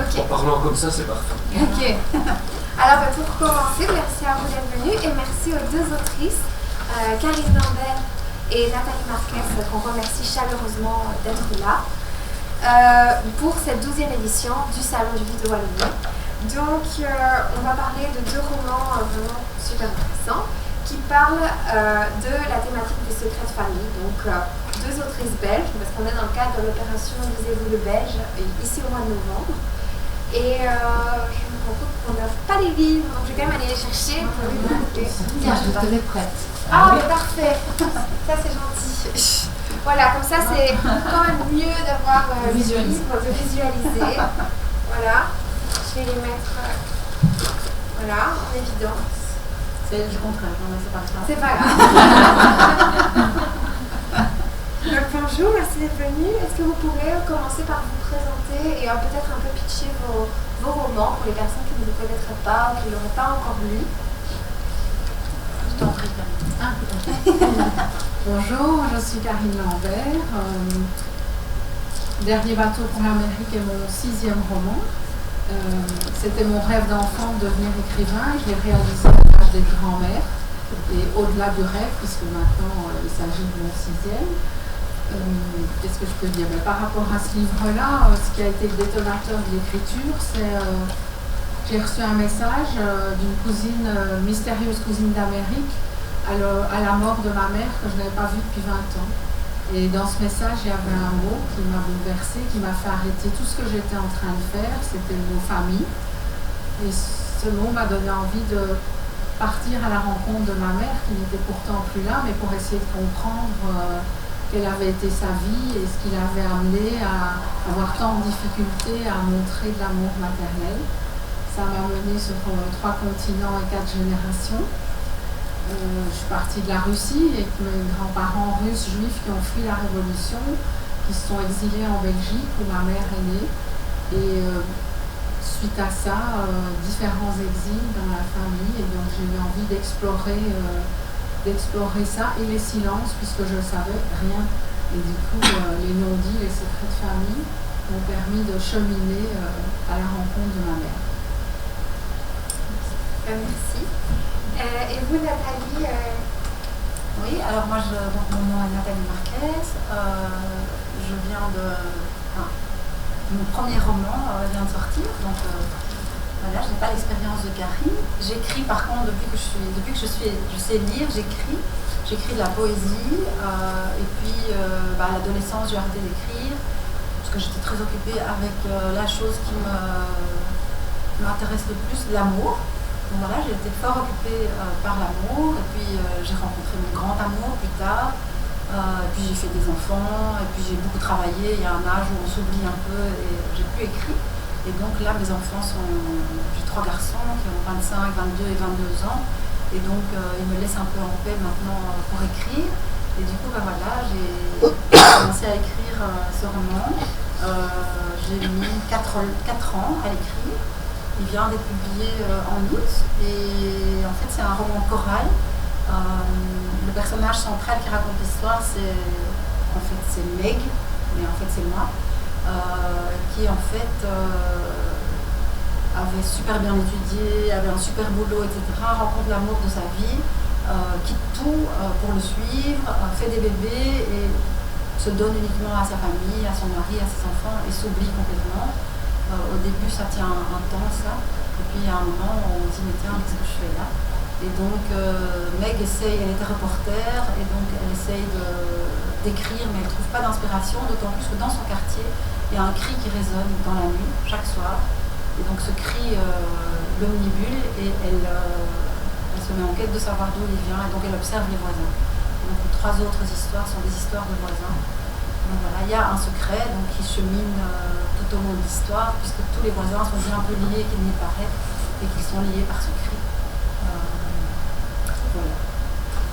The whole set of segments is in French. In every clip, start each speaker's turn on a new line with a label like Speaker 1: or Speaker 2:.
Speaker 1: En parlant comme ça, c'est parfait.
Speaker 2: Ok. Alors, pour commencer, merci à vous d'être venus et merci aux deux autrices, Karine Lambert et Nathalie Marquez, qu'on remercie chaleureusement d'être là pour cette 12e édition du Salon du Livre de Wallonie. Donc, on va parler de deux romans vraiment super intéressants qui parlent de la thématique des secrets de famille. Donc, deux autrices belges, parce qu'on est dans le cadre de l'opération Lisez-vous le Belge, ici au mois de novembre. Et je me rends compte qu'on n'a pas les livres, donc je vais quand même aller les chercher pour les écouter.
Speaker 3: Tiens, je te les prête.
Speaker 2: Ah, mais parfait. Ça, c'est gentil. Voilà, comme ça, c'est quand même mieux d'avoir le livre, de visualiser. Voilà. Je vais les mettre voilà, en évidence.
Speaker 3: C'est le contraire, non, mais c'est pas grave.
Speaker 2: C'est pas grave. Donc, bonjour, merci d'être venu. Est-ce que vous pourrez commencer par vous présenter et peut-être un peu pitcher vos romans pour les personnes qui ne vous connaîtraient pas ou qui ne l'auraient pas encore lu?
Speaker 3: Je t'en prie.
Speaker 4: Bonjour, je suis Karine Lambert. Dernier bateau pour l'Amérique est mon 6e roman. C'était mon rêve d'enfant de devenir écrivain. Je l'ai réalisé à l'âge des grands-mères et au-delà du rêve, puisque maintenant il s'agit de mon 6e. Qu'est-ce que je peux dire? Mais par rapport à ce livre-là, ce qui a été le détonateur de l'écriture, c'est j'ai reçu un message d'une cousine, mystérieuse cousine d'Amérique, à la mort de ma mère que je n'avais pas vue depuis 20 ans. Et dans ce message, il y avait un mot qui m'a bouleversée, qui m'a fait arrêter tout ce que j'étais en train de faire, c'était le mot famille. Et ce mot m'a donné envie de partir à la rencontre de ma mère, qui n'était pourtant plus là, mais pour essayer de comprendre quelle avait été sa vie et ce qui l'avait amené à avoir tant de difficultés à montrer de l'amour maternel. Ça m'a mené sur 3 continents et 4 générations. Je suis partie de la Russie avec mes grands-parents russes juifs qui ont fui la révolution, qui se sont exilés en Belgique où ma mère est née. Et suite à ça, différents exils dans la famille. Et donc j'ai eu envie d'explorer ça et les silences, puisque je ne savais rien. Et du coup, les non-dits, les secrets de famille m'ont permis de cheminer à la rencontre de ma mère.
Speaker 2: Merci. Et vous, Nathalie
Speaker 3: Oui, alors moi, donc mon nom est Nathalie Marquez. Je viens de... mon premier roman vient de sortir, donc voilà, je n'ai pas l'expérience de Karine. J'écris par contre depuis que je sais lire, j'écris de la poésie. Et puis à l'adolescence, j'ai arrêté d'écrire parce que j'étais très occupée avec la chose qui m'intéresse le plus, l'amour. Donc voilà, j'ai été fort occupée par l'amour, et puis j'ai rencontré mon grand amour plus tard, et puis j'ai fait des enfants, et puis j'ai beaucoup travaillé. Il y a un âge où on s'oublie un peu et j'ai plus écrit. Et donc là, mes enfants j'ai 3 garçons qui ont 25, 22 et 22 ans, et donc ils me laissent un peu en paix maintenant pour écrire. Et du coup, voilà, j'ai commencé à écrire ce roman. J'ai mis 4 ans à l'écrire. Il vient d'être publié en août et en fait c'est un roman choral. Le personnage central qui raconte l'histoire c'est Meg, mais en fait c'est moi, qui en fait avait super bien étudié, avait un super boulot, etc., rencontre l'amour de sa vie, quitte tout pour le suivre, fait des bébés et se donne uniquement à sa famille, à son mari, à ses enfants et s'oublie complètement. Au début, ça tient un temps, ça. Et puis, à un moment, on se dit, mais tiens, qu'est-ce que je fais là? Et donc, Meg elle était reporter, et donc elle essaye d'écrire, mais elle ne trouve pas d'inspiration, d'autant plus que dans son quartier, il y a un cri qui résonne dans la nuit, chaque soir. Et donc, ce cri l'omnibule, et elle se met en quête de savoir d'où il vient, et donc elle observe les voisins. Donc, les 3 autres histoires sont des histoires de voisins. Donc voilà, il y a un secret donc, qui chemine tout au long de l'histoire, puisque tous les voisins sont bien un peu liés qu'il n'y paraît, et qu'ils sont liés par ce cri. Voilà.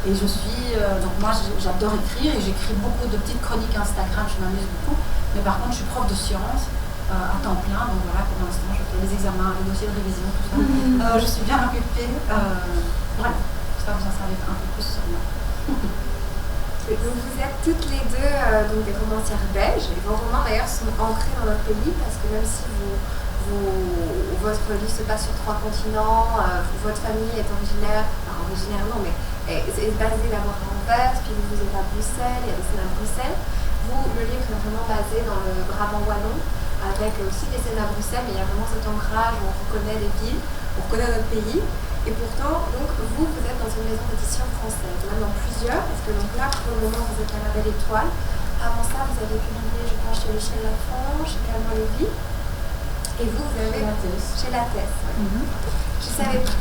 Speaker 3: Et je suis, donc moi j'adore écrire, et j'écris beaucoup de petites chroniques Instagram, je m'amuse beaucoup, mais par contre je suis prof de sciences à temps plein, donc voilà, pour l'instant je fais les examens, les dossiers de révision, tout ça. Je suis bien occupée, voilà, ça vous en savez un peu plus sur moi.
Speaker 2: Donc vous êtes toutes les deux donc des romancières belges, et vos romans d'ailleurs sont ancrés dans notre pays, parce que même si votre livre se passe sur 3 continents, votre famille est originaire non, mais est basée d'abord à Anvers, puis vous êtes à Bruxelles, il y a des scènes à Bruxelles. Le livre est vraiment basé dans le Brabant wallon, avec aussi des scènes à Bruxelles, mais il y a vraiment cet ancrage où on reconnaît les villes, on reconnaît notre pays. Et pourtant, donc, vous êtes dans une maison d'édition française, même dans plusieurs, parce que donc là, pour le moment, vous êtes à la Belle Étoile. Avant ça, vous avez publié, je pense, chez Michel Lafon, chez Calvin Lévy. Et vous avez... Chez Lattès. Ouais. Je savais pas.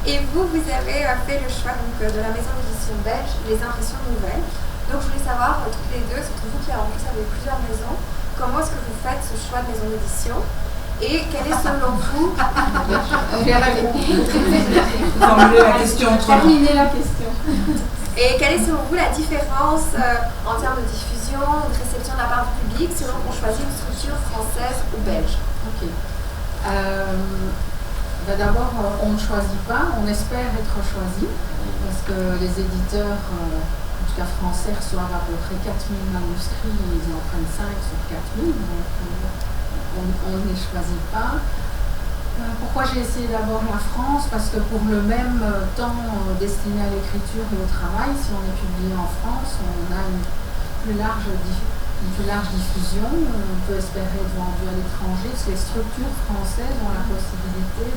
Speaker 2: Et vous avez fait le choix donc, de la maison d'édition belge, Les Impressions Nouvelles. Donc, je voulais savoir, toutes les deux, surtout vous qui en plus avez plusieurs maisons, comment est-ce que vous faites ce choix de maison d'édition? Et quelle est selon vous...
Speaker 1: Formuler la question.
Speaker 4: Terminer la question.
Speaker 2: Et quelle est selon vous la différence en termes de diffusion, de réception de la part du public, selon qu'on choisit une structure française ou belge?
Speaker 4: Ok. D'abord, on ne choisit pas, on espère être choisi, parce que les éditeurs, en tout cas français, reçoivent à peu près 4000 manuscrits, ils en prennent 5 sur 4000, donc on ne les choisit pas. Pourquoi j'ai essayé d'abord la France? Parce que pour le même temps destiné à l'écriture et au travail, si on est publié en France, on a une plus large diffusion, on peut espérer être vendu à l'étranger, parce que les structures françaises ont la possibilité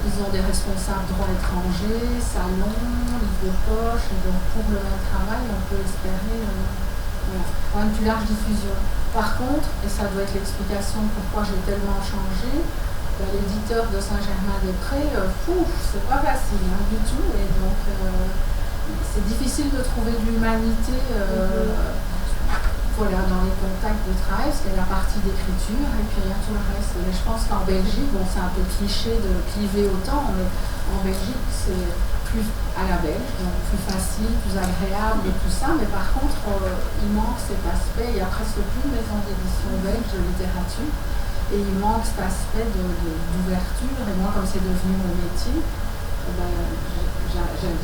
Speaker 4: ils ont des responsables droit étranger, salon, livre de poche, et donc pour le même travail, on peut espérer une plus large diffusion. Par contre, et ça doit être l'explication pourquoi j'ai tellement changé, l'éditeur de Saint-Germain-des-Prés, c'est pas facile du tout, et donc c'est difficile de trouver de l'humanité dans les contacts de travail, parce qu'il y a la partie d'écriture et puis il y a tout le reste. Mais je pense qu'en Belgique, c'est un peu cliché de cliver autant, mais en Belgique c'est plus à la belge, donc plus facile, plus agréable et tout ça, mais par contre il manque cet aspect, il y a presque plus de maisons d'édition belge de littérature, et il manque cet aspect d'ouverture, et moi comme c'est devenu mon métier,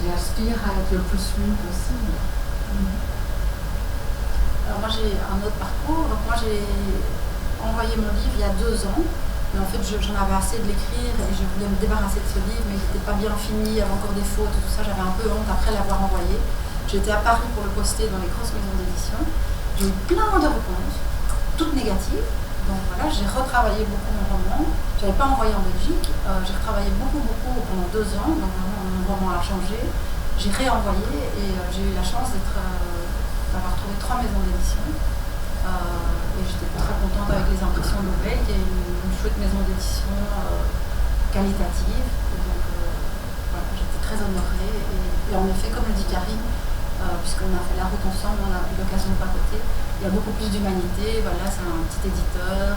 Speaker 4: j'aspire à être le plus lu possible.
Speaker 3: Alors moi j'ai un autre parcours, donc moi j'ai envoyé mon livre il y a 2 ans, mais en fait j'en avais assez de l'écrire et je voulais me débarrasser de ce livre, mais il n'était pas bien fini, il y avait encore des fautes et tout ça, j'avais un peu honte après l'avoir envoyé. J'étais à Paris pour le poster dans les grosses maisons d'édition, j'ai eu plein de réponses, toutes négatives, donc voilà, j'ai retravaillé beaucoup mon roman, je n'avais pas envoyé en Belgique, j'ai retravaillé beaucoup pendant 2 ans, donc vraiment mon roman a changé, j'ai réenvoyé et j'ai eu la chance d'avoir trouvé 3 maisons d'édition et j'étais très contente avec Les Impressions Nouvelles, qui est une chouette maison d'édition qualitative, et donc voilà, j'étais très honorée et en effet, comme le dit Karine, puisqu'on a fait la route ensemble, on a eu l'occasion de papoter, il y a beaucoup plus d'humanité, voilà, c'est un petit éditeur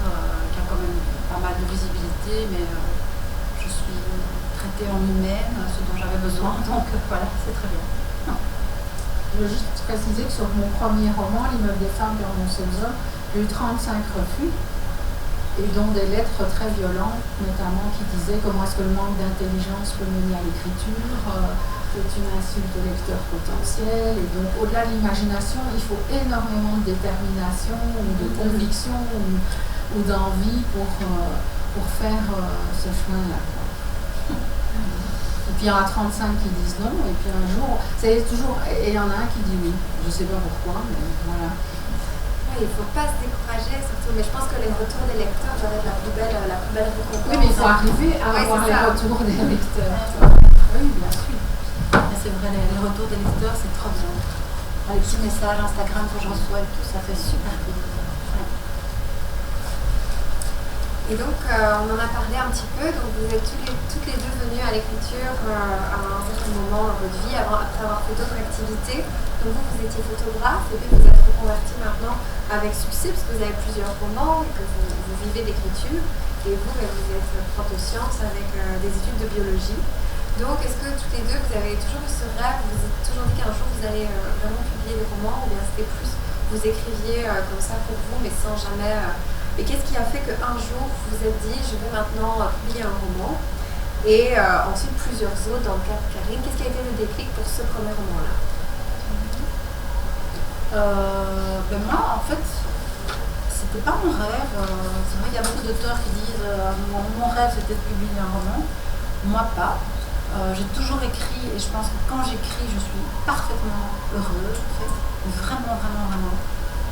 Speaker 3: qui a quand même pas mal de visibilité, mais je suis traitée en humaine, ce dont j'avais besoin, donc voilà, c'est très bien.
Speaker 4: Je veux juste préciser que sur mon premier roman, L'immeuble des femmes vers mon seul homme, j'ai eu 35 refus, et dont des lettres très violentes, notamment qui disaient comment est-ce que le manque d'intelligence peut mener à l'écriture, c'est une insulte au lecteur potentiel, et donc au-delà de l'imagination, il faut énormément de détermination, ou de conviction, ou d'envie pour faire ce chemin-là. Et puis il y en a 35 qui disent non, et puis un jour, c'est toujours, et il y en a un qui dit oui. Je ne sais pas pourquoi, mais voilà.
Speaker 2: Oui, il ne faut pas se décourager, surtout, mais je pense que les retours des lecteurs doivent être la plus belle récompense.
Speaker 4: Oui, mais il faut arriver à avoir les retours des lecteurs. Oui, bien sûr.
Speaker 3: C'est vrai, les retours des lecteurs, c'est trop bien. Les petits messages Instagram que je reçois et tout, ça fait super plaisir.
Speaker 2: Et donc, on en a parlé un petit peu, donc vous êtes toutes les deux venues à l'écriture à un certain moment dans votre vie, après avoir fait d'autres activités. Donc vous étiez photographe, et puis vous êtes reconverti maintenant avec succès, parce que vous avez plusieurs romans, et que vous vivez d'écriture. Et vous êtes prof de sciences avec des études de biologie. Donc, est-ce que toutes les deux, vous avez toujours eu ce rêve, vous vous êtes toujours dit qu'un jour vous allez vraiment publier des romans, ou bien c'était plus, vous écriviez comme ça pour vous, mais sans jamais... Et qu'est-ce qui a fait qu'un jour vous vous êtes dit je vais maintenant publier un roman, et ensuite plusieurs autres dans le cas de Karine? Qu'est-ce qui a été le déclic pour ce premier roman-là?
Speaker 3: Moi, en fait, c'était pas mon rêve. C'est vrai qu'il y a beaucoup d'auteurs qui disent mon rêve c'était de publier un roman. Moi, pas. J'ai toujours écrit et je pense que quand j'écris, je suis parfaitement heureuse. En fait. Vraiment, vraiment, vraiment.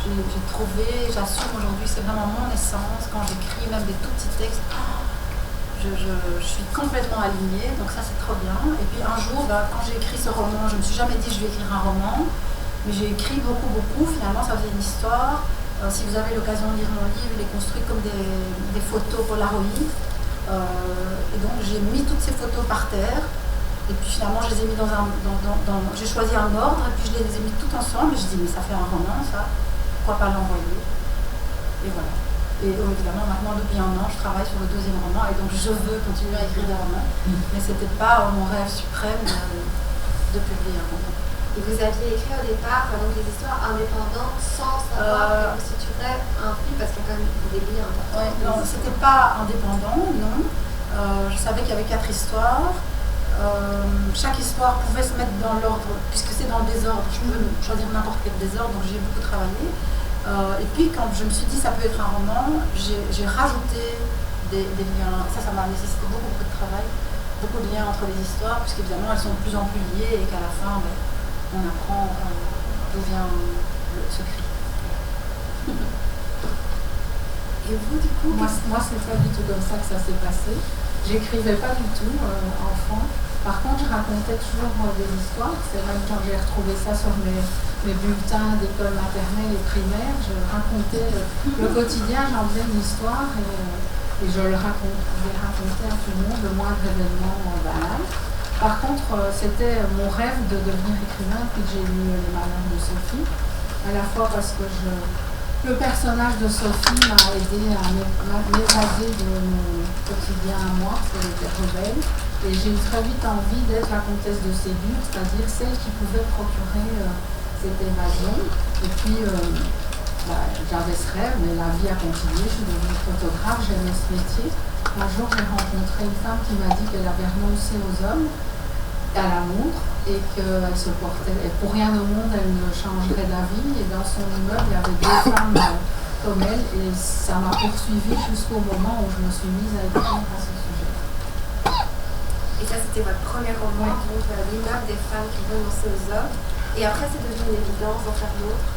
Speaker 3: J'ai trouvé, j'assume aujourd'hui, c'est vraiment mon essence. Quand j'écris même des tout petits textes, je suis complètement alignée, donc ça c'est trop bien. Et puis un jour, quand j'ai écrit ce roman, je me suis jamais dit je vais écrire un roman, mais j'ai écrit beaucoup, beaucoup. Finalement, ça faisait une histoire. Si vous avez l'occasion de lire mon livre, il est construit comme des photos Polaroid. Et donc j'ai mis toutes ces photos par terre. Et puis finalement, je les ai mis j'ai choisi un ordre, et puis je les ai mis toutes ensemble. Et je dis, mais ça fait un roman, ça. Pourquoi pas l'envoyer? Et voilà. Et évidemment, maintenant, depuis un an, je travaille sur le deuxième roman et donc je veux continuer à écrire des romans. Mais ce n'était pas mon rêve suprême de publier un roman.
Speaker 2: Et vous aviez écrit au départ donc, des histoires indépendantes sans savoir que vous situerait un film parce qu'il y a quand même des liens importants.
Speaker 3: Ouais, non, c'était pas indépendant, non. Je savais qu'il y avait 4 histoires. Chaque histoire pouvait se mettre dans l'ordre, puisque c'est dans le désordre. Je peux choisir n'importe quel désordre, donc j'ai beaucoup travaillé. Et puis quand je me suis dit ça peut être un roman, j'ai rajouté des liens. Ça m'a nécessité beaucoup, beaucoup de travail, beaucoup de liens entre les histoires, puisqu'évidemment elles sont de plus en plus liées et qu'à la fin on apprend d'où vient le secret.
Speaker 2: Et vous du coup
Speaker 4: Moi c'est pas du tout comme ça que ça s'est passé. J'écrivais pas du tout enfant. Par contre, je racontais toujours des histoires. C'est même quand j'ai retrouvé ça sur mes bulletins d'école maternelle et primaire, je racontais le quotidien, j'en faisais une histoire et je le racontais à tout le monde, le moindre événement banal. Par contre, c'était mon rêve de devenir écrivain puis que j'ai lu Les Malheurs de Sophie, à la fois parce que le personnage de Sophie m'a aidé à m'évader de mon quotidien à moi, parce qu'elle était rebelle. Et j'ai eu très vite envie d'être la comtesse de Ségur, c'est-à-dire celle qui pouvait procurer cette évasion. Et puis, j'avais ce rêve, mais la vie a continué. Je suis devenue photographe, j'aimais ce métier. Un jour, j'ai rencontré une femme qui m'a dit qu'elle avait renoncé aux hommes, à l'amour, et qu'elle se portait. Et pour rien au monde, elle ne changerait d'avis. Et dans son immeuble, il y avait 2 femmes comme elle. Et ça m'a poursuivie jusqu'au moment où je me suis mise à écrire à ce sujet.
Speaker 2: Et ça, c'était votre premier roman, donc l'immeuble des femmes qui renonçaient aux hommes. Et après, c'est devenu une évidence d'en faire d'autres.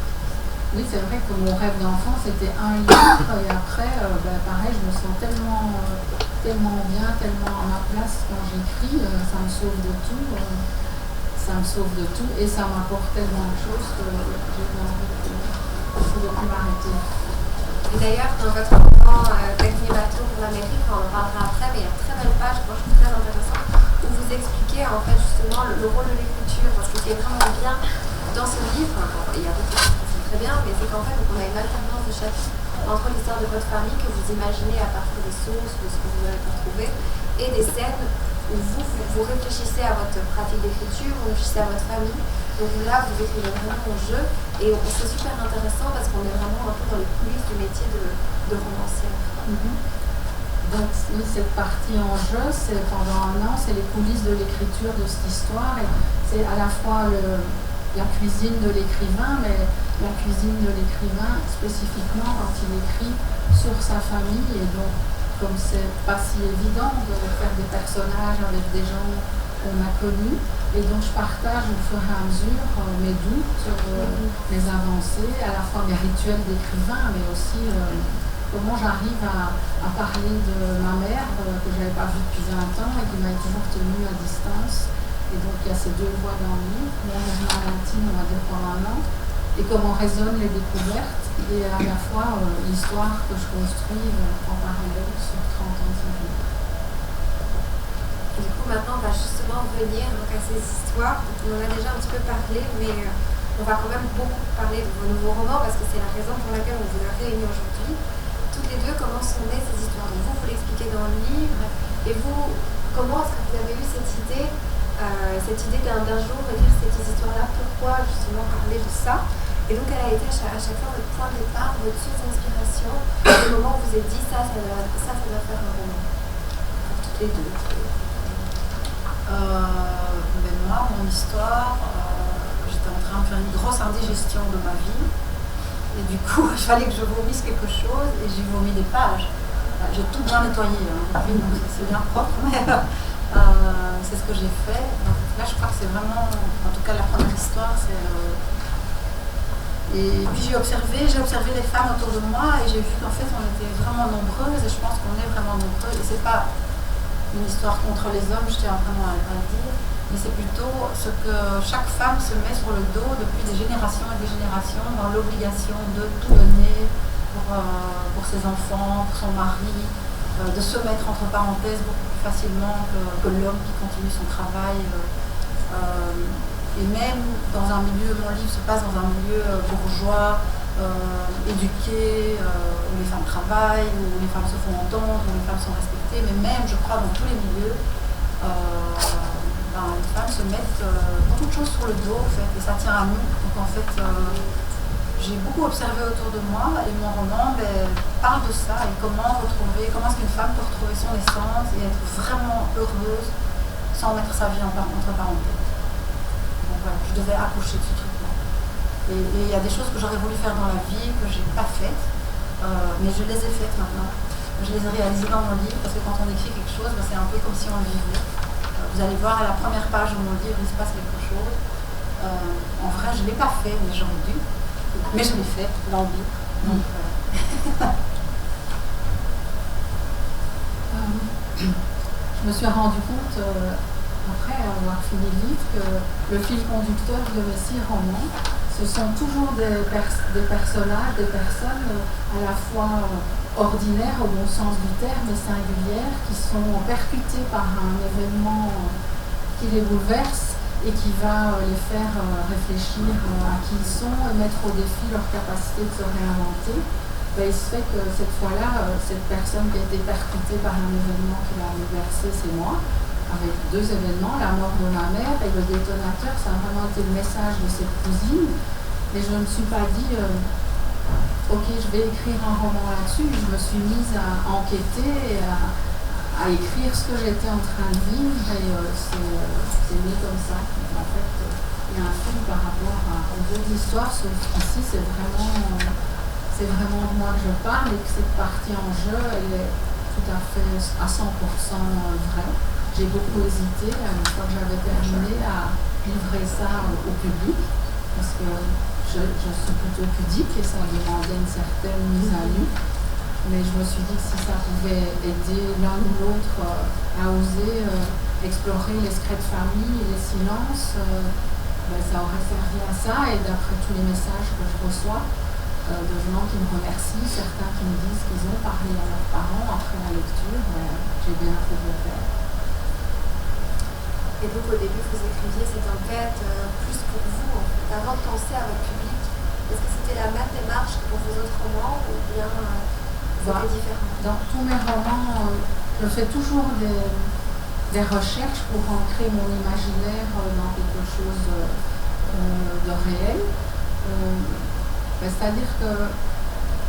Speaker 4: Oui, c'est vrai que mon rêve d'enfant, c'était un livre. Et après, pareil, je me sens tellement bien, tellement à ma place quand j'écris. Ça me sauve de tout. Et ça m'apporte tellement de choses que j'ai envie de plus m'arrêter.
Speaker 2: Et d'ailleurs, dans votre roman Techni Bateau pour l'Amérique, on en parlera après, mais il y a une très belle page, moi je trouve très intéressante, où vous expliquez en fait justement le rôle de l'écriture. Parce que ce qui est vraiment bien dans ce livre, il y a beaucoup de choses qui sont très bien, mais c'est qu'en fait on a une alternance de chapitres entre l'histoire de votre famille que vous imaginez à partir des sources, de ce que vous avez pu trouver, et des scènes où vous réfléchissez à votre pratique d'écriture, vous réfléchissez à votre famille. Donc là, vous écrivez vraiment au jeu et c'est super intéressant parce qu'on est vraiment un peu dans les coulisses du métier de romancier.
Speaker 4: Donc oui, cette partie en jeu, c'est pendant un an, c'est les coulisses de l'écriture de cette histoire. Et c'est à la fois la cuisine de l'écrivain, mais la cuisine de l'écrivain spécifiquement quand il écrit sur sa famille. Et donc, comme c'est pas si évident de faire des personnages avec des gens qu'on a connus, et donc je partage au fur et à mesure mes doutes sur mes avancées, à la fois mes rituels d'écrivain, mais aussi comment j'arrive à parler de ma mère que je n'avais pas vue depuis 20 ans et qui m'a toujours tenue à distance. Et donc il y a ces 2 voix dans le livre, mon mouvement intime, on va dire pendant un an, et comment résonnent les découvertes, et à la fois l'histoire que je construis en parallèle sur 30 ans de sa vie.
Speaker 2: Du coup, maintenant, on va justement venir donc, à ces histoires. On en a déjà un petit peu parlé, mais on va quand même beaucoup parler de vos nouveaux romans parce que c'est la raison pour laquelle on vous a réunis aujourd'hui. Toutes les deux, comment sont nées ces histoires? Donc vous l'expliquez dans le livre. Et vous, comment est-ce que vous avez eu cette idée d'un jour de dire ces histoires-là? Pourquoi justement parler de ça? Et donc, elle a été à chaque fois votre point de départ, votre source d'inspiration, le moment où vous vous êtes dit ça doit faire un roman. Pour toutes les deux.
Speaker 3: Moi, mon histoire, j'étais j'étais en train de faire une grosse indigestion de ma vie. Et du coup, il fallait que je vomisse quelque chose et j'ai vomi des pages. J'ai tout bien nettoyé, hein, donc c'est bien propre, mais c'est ce que j'ai fait. Donc, là, je crois que c'est vraiment, en tout cas, la première histoire, c'est... Et puis j'ai observé les femmes autour de moi et j'ai vu qu'en fait, on était vraiment nombreuses et je pense qu'on est vraiment nombreuses. Et c'est pas une histoire contre les hommes, je tiens vraiment à le dire, mais c'est plutôt ce que chaque femme se met sur le dos depuis des générations et des générations dans l'obligation de tout donner pour ses enfants, pour son mari, de se mettre entre parenthèses beaucoup plus facilement que l'homme qui continue son travail. Et même dans un milieu, mon livre se passe dans un milieu bourgeois, éduqué, où les femmes travaillent, où les femmes se font entendre, où les femmes sont respectées, mais même, je crois, dans tous les milieux, les femmes se mettent beaucoup de choses sur le dos, en fait, et ça tient à nous. Donc, en fait, j'ai beaucoup observé autour de moi, et mon roman parle de ça, et comment est-ce qu'une femme peut retrouver son essence et être vraiment heureuse sans mettre sa vie entre parenthèses. Donc voilà, je devais accoucher de ce truc-là. Et il y a des choses que j'aurais voulu faire dans la vie, que je n'ai pas faites, mais je les ai faites maintenant. Je les ai réalisées dans mon livre, parce que quand on écrit quelque chose, c'est un peu comme si on le vivait. Vous allez voir à la première page de mon livre, il se passe quelque chose. En vrai, je ne l'ai pas fait, mais j'aurais dû. Mais je l'ai fait dans le livre. Donc,
Speaker 4: je me suis rendu compte, après avoir fini le livre, que le fil conducteur de mes 6 romans, ce sont toujours des personnages, des personnes à la fois ordinaires au bon sens du terme et singulières, qui sont percutées par un événement qui les bouleverse et qui va les faire réfléchir à qui ils sont et mettre au défi leur capacité de se réinventer. Il se fait que cette fois-là, cette personne qui a été percutée par un événement qui l'a bouleversée, c'est moi, avec 2 événements, la mort de ma mère et le détonateur. Ça a vraiment été le message de cette cousine. Et je ne me suis pas dit, ok, je vais écrire un roman là-dessus. Je me suis mise à enquêter et à écrire ce que j'étais en train de vivre, et c'est né comme ça. Donc, en fait, il y a un film par rapport aux autres histoires, sauf qu'ici, c'est vraiment de moi que je parle, et que cette partie en jeu, elle est tout à fait à 100% vraie. J'ai beaucoup hésité, une fois que j'avais terminé, à livrer ça au public, parce que je suis plutôt pudique et ça demandait une certaine mise à nu. Mais je me suis dit que si ça pouvait aider l'un ou l'autre à oser explorer les secrets de famille et les silences, ça aurait servi à ça. Et d'après tous les messages que je reçois de gens qui me remercient, certains qui me disent qu'ils ont parlé à leurs parents après la lecture, j'ai bien fait de le faire.
Speaker 2: Et donc au début, vous écriviez cette enquête plus pour vous, en fait, avant de penser à votre public. Est-ce que c'était la même démarche que pour vos autres romans, ou bien c'était différent?
Speaker 4: Dans tous mes romans, je fais toujours des recherches pour ancrer mon imaginaire dans quelque chose de réel. C'est-à-dire que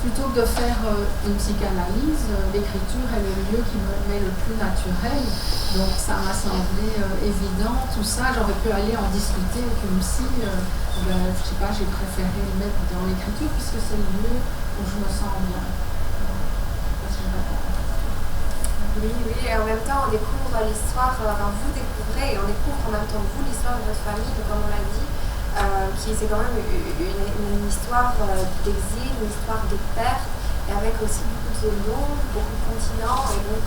Speaker 4: plutôt que de faire une psychanalyse, l'écriture est le lieu qui me met le plus naturel. Donc ça m'a semblé évident, tout ça. J'aurais pu aller en discuter avec une psy. Je sais pas, j'ai préféré le mettre dans l'écriture puisque c'est le lieu où je me sens bien.
Speaker 2: Oui, et en même temps on découvre l'histoire, vous découvrez et on découvre en même temps vous l'histoire de votre famille, comme on l'a dit, qui c'est quand même une histoire d'exil, une histoire de perte, et avec aussi beaucoup de zones d'ombre, beaucoup de continents, et donc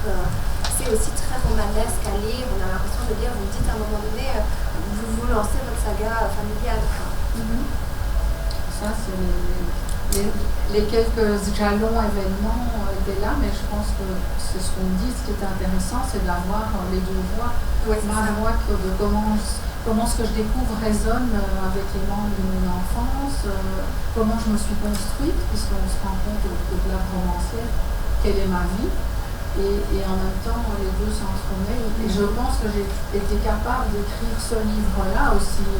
Speaker 2: c'est aussi très romanesque à lire. On a l'impression de lire, vous me dites à un moment donné, vous lancez votre saga familiale.
Speaker 4: Ça, c'est les quelques jalons événements étaient là, mais je pense que c'est ce qu'on dit. Ce qui est intéressant, c'est d'avoir les 2 voix. Ma voix de comment ce que je découvre résonne avec les membres de mon enfance, comment je me suis construite, puisqu'on se rend compte au-delà de romancière, quelle est ma vie. Et en même temps, les 2 s'entremêlent. Et je pense que j'ai été capable d'écrire ce livre-là aussi,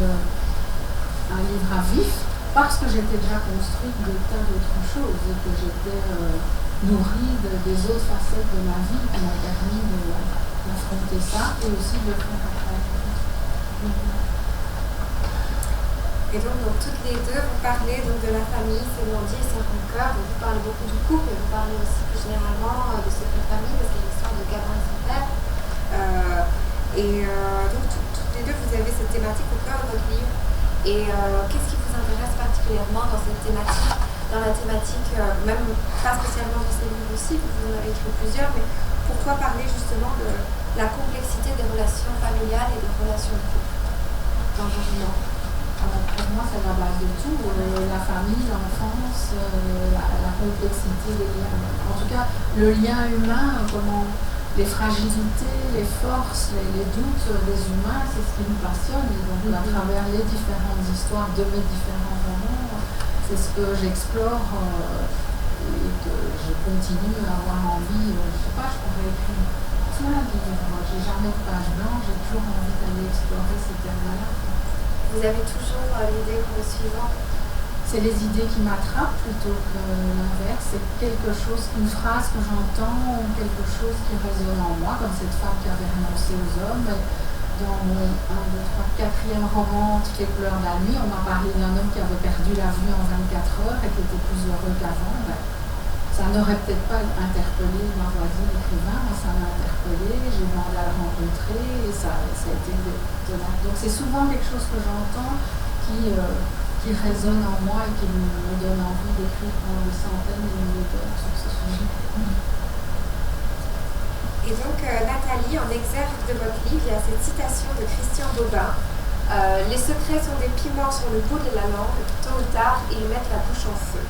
Speaker 4: un livre à vif, parce que j'étais déjà construite de tas d'autres choses et que j'étais nourrie des autres facettes de ma vie qui m'ont permis d'affronter ça et aussi de le faire après.
Speaker 2: Et donc toutes les deux, vous parlez donc, de la famille, Céline et Saint-Cœur. Vous parlez beaucoup du couple, mais vous parlez aussi plus généralement de Secret Famille, parce qu'il y a l'histoire de Gabin et son père. Donc toutes les deux, vous avez cette thématique au cœur de votre livre. Et qu'est-ce qui vous intéresse particulièrement dans cette thématique, dans la thématique, même pas spécialement dans ces livres aussi, vous en avez écrit plusieurs, mais pourquoi parler justement de la complexité des relations familiales et des relations de couple dans vos romans?
Speaker 4: Pour moi, c'est la base de tout. La famille, l'enfance, la complexité des liens. En tout cas, le lien humain, comment les fragilités, les forces, les doutes des humains, c'est ce qui nous passionne. Et donc, à travers les différentes histoires de mes différents romans, c'est ce que j'explore et que je continue à avoir envie. Je ne sais pas, je pourrais écrire plein de livres. J'ai jamais de page blanche, j'ai toujours envie d'aller explorer ces thèmes-là.
Speaker 2: Vous avez toujours l'idée pour le suivant?
Speaker 4: C'est les idées qui m'attrapent plutôt que l'inverse. C'est quelque chose, une phrase que j'entends, ou quelque chose qui résonne en moi, comme cette femme qui avait renoncé aux hommes. Dans mon 4e roman, Toutes les couleurs de la nuit, on m'a parlé d'un homme qui avait perdu la vue en 24 heures et qui était plus heureux qu'avant. Ça n'aurait peut-être pas interpellé ma voisine écrivain, mais ça m'a interpellé, j'ai demandé à le rencontrer et ça a été étonnant. Donc c'est souvent quelque chose que j'entends qui résonne en moi et qui me donne envie d'écrire pendant des centaines de milliers d'heures sur ce sujet.
Speaker 2: Et donc Nathalie, en exergue de votre livre, il y a cette citation de Christian Bobin. Les secrets sont des piments sur le bout de la langue, tôt ou tard ils mettent la bouche en feu.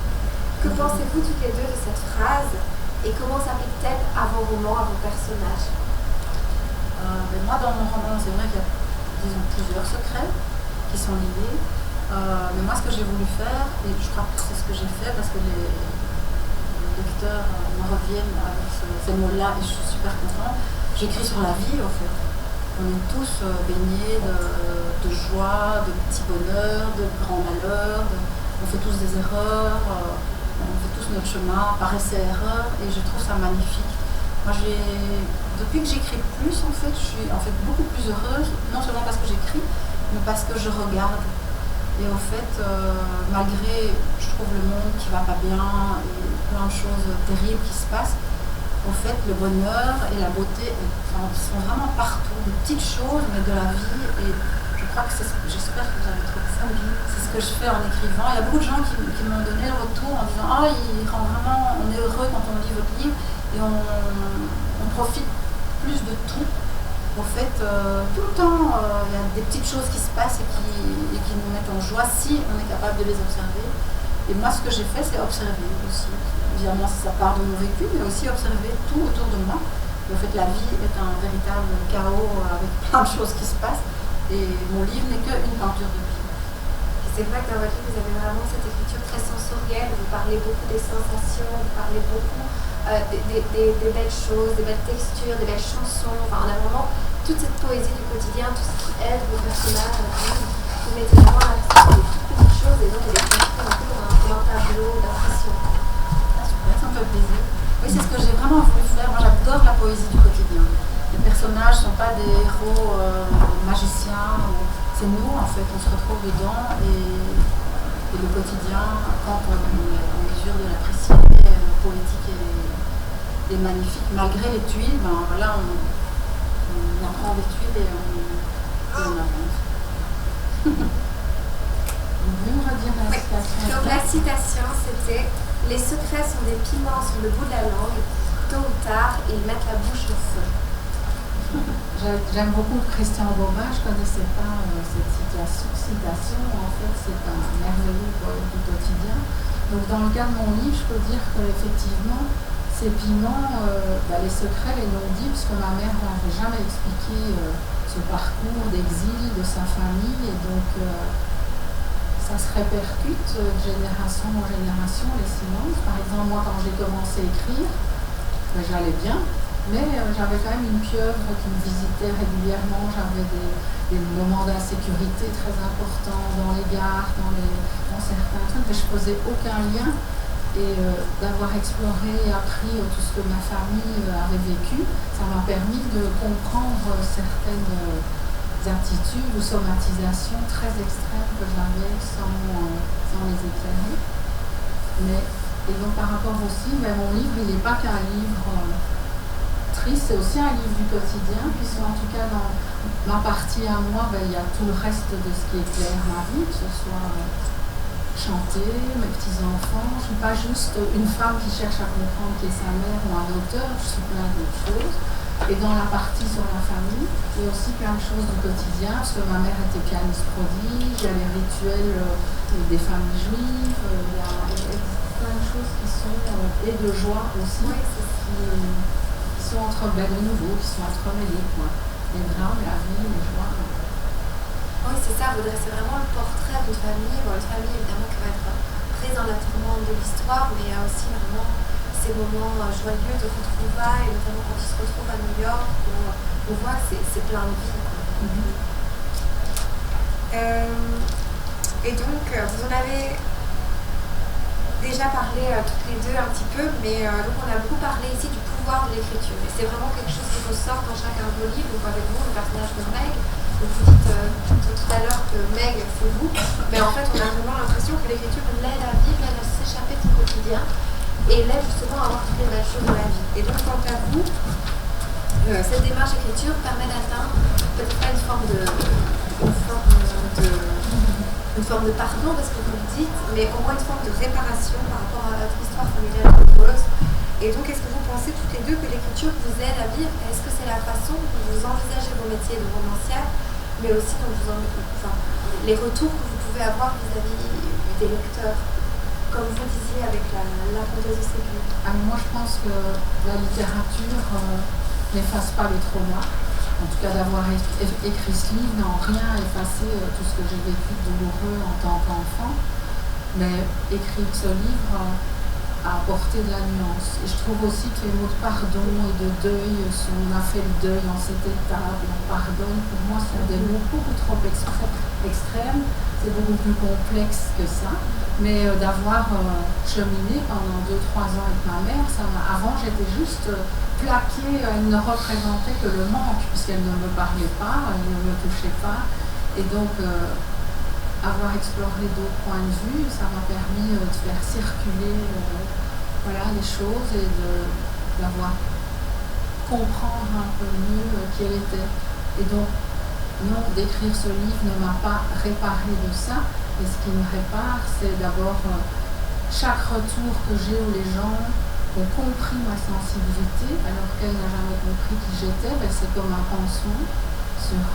Speaker 2: Que pensez-vous toutes les deux de cette phrase et comment s'applique-t-elle à vos romans, à vos personnages?
Speaker 3: Moi, dans mon roman, c'est vrai qu'il y a, disons, plusieurs secrets qui sont liés. Mais moi, ce que j'ai voulu faire, et je crois que c'est ce que j'ai fait parce que les lecteurs me reviennent avec ces mots-là et je suis super contente, j'écris sur la vie, en fait. On est tous baignés de joie, de petits bonheurs, de grands malheurs, on fait tous des erreurs. On fait tous notre chemin par essai-erreur et je trouve ça magnifique. Moi, depuis que j'écris plus, en fait, je suis beaucoup plus heureuse, non seulement parce que j'écris, mais parce que je regarde. Et au fait, malgré, je trouve, le monde qui va pas bien et plein de choses terribles qui se passent, au fait, le bonheur et la beauté sont vraiment partout, des petites choses, mais de la vie. Et je crois que j'espère que vous avez trouvé ça. C'est ce que je fais en écrivant. Il y a beaucoup de gens qui m'ont donné le retour en disant on est heureux quand on lit votre livre et on profite plus de tout. En fait, tout le temps, il y a des petites choses qui se passent et qui nous mettent en joie si on est capable de les observer. Et moi, ce que j'ai fait, c'est observer aussi. Évidemment, ça part de mon vécu, mais aussi observer tout autour de moi. Et en fait, la vie est un véritable chaos avec plein de choses qui se passent. Et mon livre n'est qu'une peinture de vie.
Speaker 2: C'est vrai que dans votre livre, vous avez vraiment cette écriture très sensorielle. Vous parlez beaucoup des sensations, vous parlez beaucoup des belles choses, des belles textures, des belles chansons. Enfin, on a vraiment toute cette poésie du quotidien, tout ce qui aide vos personnages. Vous mettez vraiment l'accent sur des toutes petites choses et donc vous les construisez un peu comme un tableau d'impression.
Speaker 3: Ah, super, ça me fait plaisir. Oui, c'est ce que j'ai vraiment voulu faire. Moi, j'adore la poésie du quotidien. Les personnages ne sont pas des héros magiciens. C'est nous, en fait, on se retrouve dedans et le quotidien, quand on est en mesure de l'apprécier, poétique et magnifique, malgré les tuiles, on apprend des tuiles et on avance.
Speaker 4: Vous pouvez me redire la citation?
Speaker 2: Donc la citation, c'était « Les secrets sont des piments sur le bout de la langue, tôt ou tard, ils mettent la bouche au feu. »
Speaker 4: J'aime beaucoup Christian Bobin, je ne connaissais pas cette citation. En fait, c'est un merveilleux poète du quotidien. Donc, dans le cas de mon livre, je peux dire qu'effectivement, ces piments, les secrets, les non-dits, parce que ma mère n'avait jamais expliqué ce parcours d'exil de sa famille, et donc ça se répercute de génération en génération, les silences. Par exemple, moi, quand j'ai commencé à écrire, j'allais bien. Mais j'avais quand même une pieuvre qui me visitait régulièrement, j'avais des moments d'insécurité très importants dans les gares, dans certains trucs, mais je ne faisais aucun lien. Et d'avoir exploré et appris tout ce que ma famille avait vécu, ça m'a permis de comprendre certaines attitudes ou somatisations très extrêmes que j'avais sans les éclairer. Et donc par rapport aussi, mon livre, il n'est pas qu'un livre triste, c'est aussi un livre du quotidien, puisque en tout cas dans ma partie à moi, il y a tout le reste de ce qui éclaire ma vie, que ce soit chanter, mes petits-enfants. Je ne suis pas juste une femme qui cherche à comprendre qui est sa mère ou un auteur, je suis plein d'autres choses. Et dans la partie sur la famille, il y a aussi plein de choses du quotidien, parce que ma mère était pianiste prodige, il y a les rituels des familles juives, il y a plein de choses qui sont, et de joie aussi, qui sont de nouveau, qui sont entremêlées, quoi. Les drames, la vie, les joies.
Speaker 2: Oui, c'est ça, vous dressez vraiment le portrait d'une famille. Bon, une famille évidemment qui va être très dans la tourmente de l'histoire, mais il y a aussi vraiment ces moments joyeux de retrouvailles, notamment quand ils se retrouvent à New York, où on voit que c'est plein de vie. Et donc, vous en avez déjà parlé toutes les deux un petit peu, mais donc on a beaucoup parlé ici du pouvoir de l'écriture. Et c'est vraiment quelque chose qui ressort dans chacun de vos livres, donc avec vous, le personnage de Meg. Donc vous dites tout à l'heure que Meg, c'est vous, mais en fait on a vraiment l'impression que l'écriture l'aide à vivre, l'aide à s'échapper de son quotidien, et l'aide justement à voir toutes les belles choses de la vie. Et donc quant à vous, cette démarche d'écriture permet d'atteindre peut-être pas une forme de pardon, parce que vous le dites, mais au moins une forme de réparation par rapport à votre histoire familiale douloureuse. Et donc, est-ce que vous pensez toutes les deux que l'écriture vous aide à vivre? Est-ce que c'est la façon dont vous envisagez vos métiers de romancière, mais aussi dont les retours que vous pouvez avoir vis-à-vis des lecteurs, comme vous disiez avec la conteuse de Ségur?
Speaker 4: Moi, je pense que la littérature n'efface pas les traumas. En tout cas, d'avoir écrit ce livre n'a en rien effacé tout ce que j'ai vécu de douloureux en tant qu'enfant. Mais écrire ce livre a apporté de la nuance. Et je trouve aussi que les mots de pardon et de deuil, on a fait le deuil en cette étape, on pardonne, pour moi, sont des mots beaucoup trop extrêmes. C'est beaucoup plus complexe que ça. Mais d'avoir cheminé pendant 2-3 ans avec ma mère, avant j'étais juste plaquée, elle ne représentait que le manque, puisqu'elle ne me parlait pas, elle ne me touchait pas. Et donc, avoir exploré d'autres points de vue, ça m'a permis de faire circuler les choses et d'avoir comprendre un peu mieux qui elle était. Et donc, non, d'écrire ce livre ne m'a pas réparé de ça. Et ce qui me répare, c'est d'abord chaque retour que j'ai où les gens ont compris ma sensibilité, alors qu'elle n'a jamais compris qui j'étais, c'est comme un pansement sur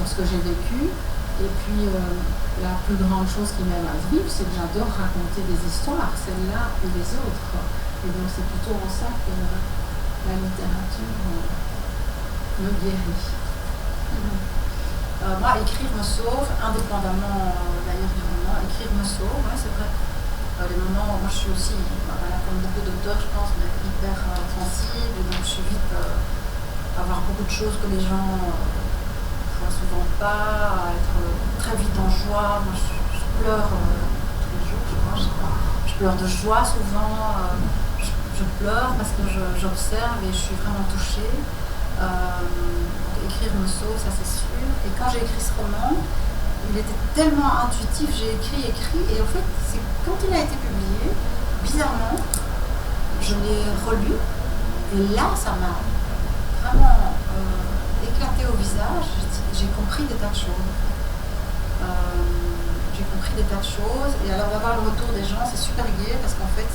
Speaker 4: ce que j'ai vécu. Et puis, la plus grande chose qui m'aime à vivre, c'est que j'adore raconter des histoires, celles-là et les autres. Et donc, c'est plutôt en ça que la littérature me guérit.
Speaker 3: Moi, écrire me sauve, indépendamment d'ailleurs du roman. Écrire me sauve, ouais, c'est vrai. Les moments, moi je suis aussi, comme beaucoup d'auteurs, je pense, mais hyper sensible, donc je suis vite avoir beaucoup de choses que les gens voient souvent pas, à être très vite en joie. Moi je pleure tous les jours, je crois, je sais pas. Je pleure de joie souvent, je pleure parce que j'observe et je suis vraiment touchée. Écrire me sauve, ça c'est sûr. Et quand j'ai écrit ce roman, il était tellement intuitif, j'ai écrit, et en fait, c'est quand il a été publié, bizarrement, je l'ai relu, et là, ça m'a vraiment éclaté au visage. J'ai compris des tas de choses. Et alors d'avoir le retour des gens, c'est super gai, parce qu'en fait,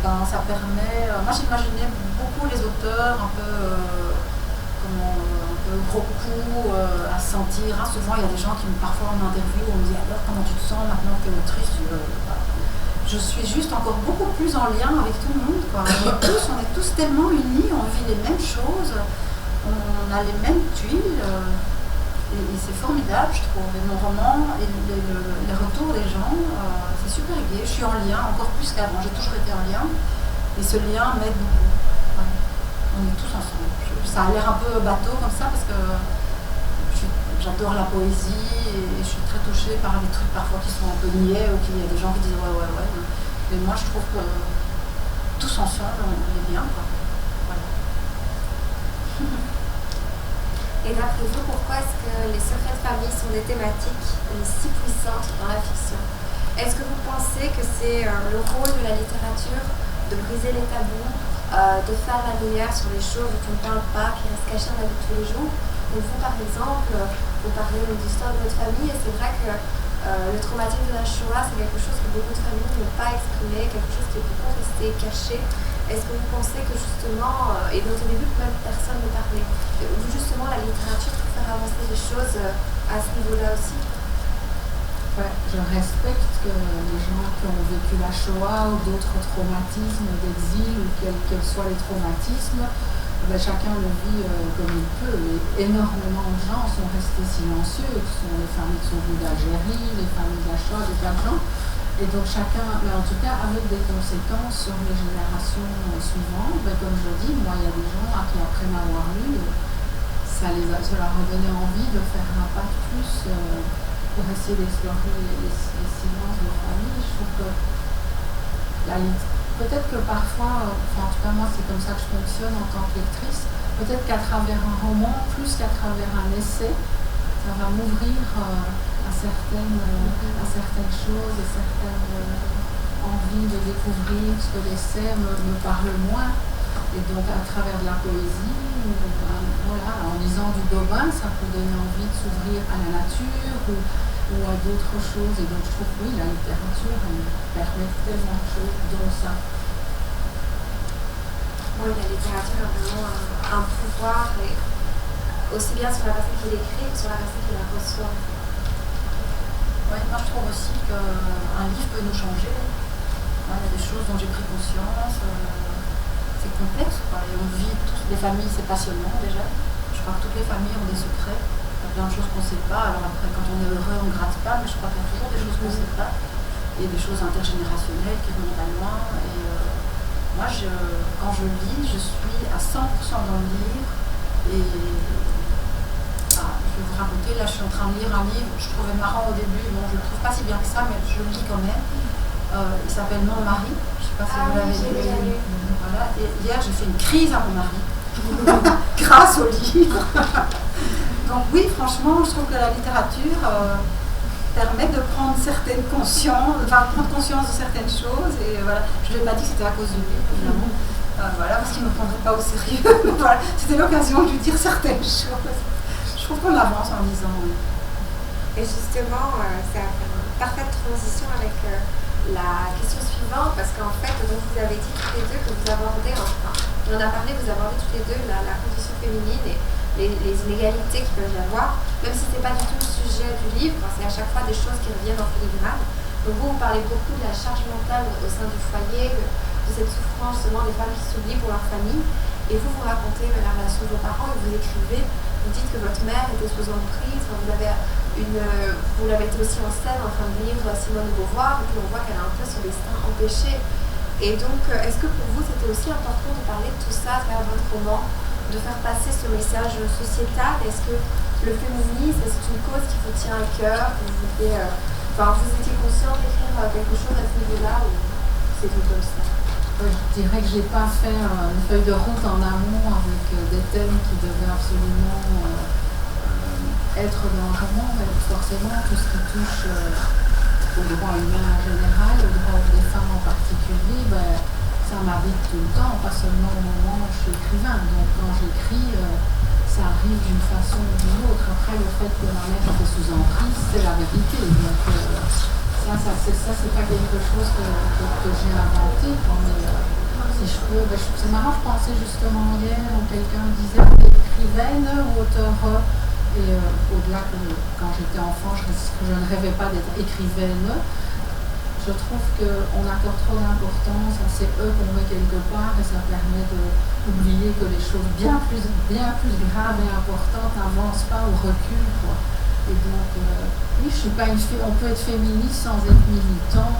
Speaker 3: ça permet... moi, j'imaginais beaucoup les auteurs un peu gros coup à se sentir. Souvent, il y a des gens qui me parfois en interview, on me dit alors comment tu te sens maintenant que tu es autrice? Je suis juste encore beaucoup plus en lien avec tout le monde, quoi. On est tous tellement unis, on vit les mêmes choses, on a les mêmes tuiles, et c'est formidable, je trouve. Et mon roman et les retours des gens, c'est super gai. Je suis en lien encore plus qu'avant, j'ai toujours été en lien, et ce lien m'aide beaucoup. Ouais. On est tous ensemble. Ça a l'air un peu bateau comme ça parce que j'adore la poésie et je suis très touchée par les trucs parfois qui sont un peu niais ou qu'il y a des gens qui disent ouais. Mais moi je trouve que tous ensemble on est bien, quoi. Voilà.
Speaker 2: Et Et d'après vous, pourquoi est-ce que les secrets de famille sont des thématiques si puissantes dans la fiction? Est-ce que vous pensez que c'est le rôle de la littérature de briser les tabous, de faire la lumière sur les choses dont on ne parle pas, qui restent cachées dans la vie de tous les jours? Donc vous, par exemple, vous parlez de l'histoire de votre famille, et c'est vrai que le traumatisme de la Shoah, c'est quelque chose que beaucoup de familles n'ont pas exprimé, quelque chose qui est beaucoup resté caché. Est-ce que vous pensez que justement, et dont au début même personne ne parlait, où justement la littérature peut faire avancer les choses à ce niveau-là aussi?
Speaker 4: Ouais, je respecte que les gens qui ont vécu la Shoah ou d'autres traumatismes d'exil, ou quels que soient les traumatismes, chacun le vit comme il peut. Et énormément de gens sont restés silencieux. Ce sont les familles qui sont venues d'Algérie, les familles de la Shoah, des tas de gens. Et donc chacun, mais en tout cas avec des conséquences sur les générations suivantes. Comme je dis, moi il y a des gens qui après m'avoir lu, ça leur a donné envie de faire un pas de plus pour essayer d'explorer les silences de famille. Je trouve que peut-être que parfois, en tout cas moi c'est comme ça que je fonctionne en tant que lectrice, peut-être qu'à travers un roman, plus qu'à travers un essai, ça va m'ouvrir à certaines choses et certaines envies de découvrir ce que l'essai me parle moins. Et donc à travers de la poésie, en lisant du Gobin, ça peut donner envie de s'ouvrir à la nature ou à d'autres choses. Et donc je trouve que oui, la littérature, elle permet tellement de choses, dont ça.
Speaker 2: Oui, la littérature a vraiment un pouvoir, et aussi bien sur la personne qui l'écrit que sur la personne qui la reçoit.
Speaker 3: Oui, moi je trouve aussi qu'un livre peut nous changer. Il y a des choses dont j'ai pris conscience. C'est complexe, quoi. Et on vit tous, les familles, c'est passionnant déjà. Je crois que toutes les familles ont des secrets. Il y a plein de choses qu'on ne sait pas. Alors après, quand on est heureux, on ne gratte pas, mais je crois qu'il y a toujours des choses qu'on ne sait pas. Il y a des choses intergénérationnelles qui remontent à loin. Et moi, quand je lis, je suis à 100% dans le livre. Et je vais vous raconter, là je suis en train de lire un livre, je trouvais marrant au début, bon je ne le trouve pas si bien que ça, mais je le lis quand même. Il s'appelle Mon mari, je ne sais pas si vous l'avez lu. Voilà. Et hier j'ai fait une crise à mon mari, grâce au livre. Donc oui, franchement, je trouve que la littérature permet de prendre prendre conscience de certaines choses. Et voilà, je ne lui ai pas dit que c'était à cause du livre, évidemment. Parce qu'il ne me prendrait pas au sérieux. Voilà, c'était l'occasion de lui dire certaines choses. Je trouve qu'on avance en lisant. Oui.
Speaker 2: Et justement, ça fait une parfaite transition avec la question suivante, parce qu'en fait, donc, vous avez dit toutes les deux que vous abordez, enfin, on en a parlé, vous abordez toutes les deux la condition féminine et les inégalités qu'il peut y avoir, même si ce n'est pas du tout le sujet du livre, c'est à chaque fois des choses qui reviennent en filigrane. Donc vous parlez beaucoup de la charge mentale au sein du foyer, de cette souffrance justement des femmes qui s'oublient pour leur famille, et vous racontez la relation de vos parents et vous écrivez. Vous dites que votre mère était sous emprise, vous l'avez été aussi en scène en train de lire Simone de Beauvoir, et puis on voit qu'elle a un peu son destin empêché. Et donc, est-ce que pour vous, c'était aussi important de parler de tout ça à travers votre roman, de faire passer ce message sociétal? Est-ce que le féminisme, c'est une cause qui vous tient à cœur, que vous étiez conscient d'écrire quelque chose à ce niveau-là, ou c'est tout comme ça?
Speaker 4: Je dirais que je n'ai pas fait une feuille de route en amont avec des thèmes qui devaient absolument être dans le roman, mais forcément tout ce qui touche au droit humain en général, au droit des femmes en particulier, ça m'habite tout le temps, pas seulement au moment où je suis écrivain. Donc quand j'écris, ça arrive d'une façon ou d'une autre. Après, le fait que ma mère était sous emprise, c'est la vérité. Donc ça c'est pas quelque chose que j'ai inventé. Si je peux, c'est marrant, je pensais justement hier, quelqu'un me disait écrivaine ou auteur, et au-delà que quand j'étais enfant, je ne rêvais pas d'être écrivaine. Je trouve qu'on accorde trop d'importance à ces E qu'on met quelque part, et ça permet d'oublier que les choses bien plus graves et importantes n'avancent pas ou reculent, quoi. Et donc, oui, je suis pas on peut être féministe sans être militant,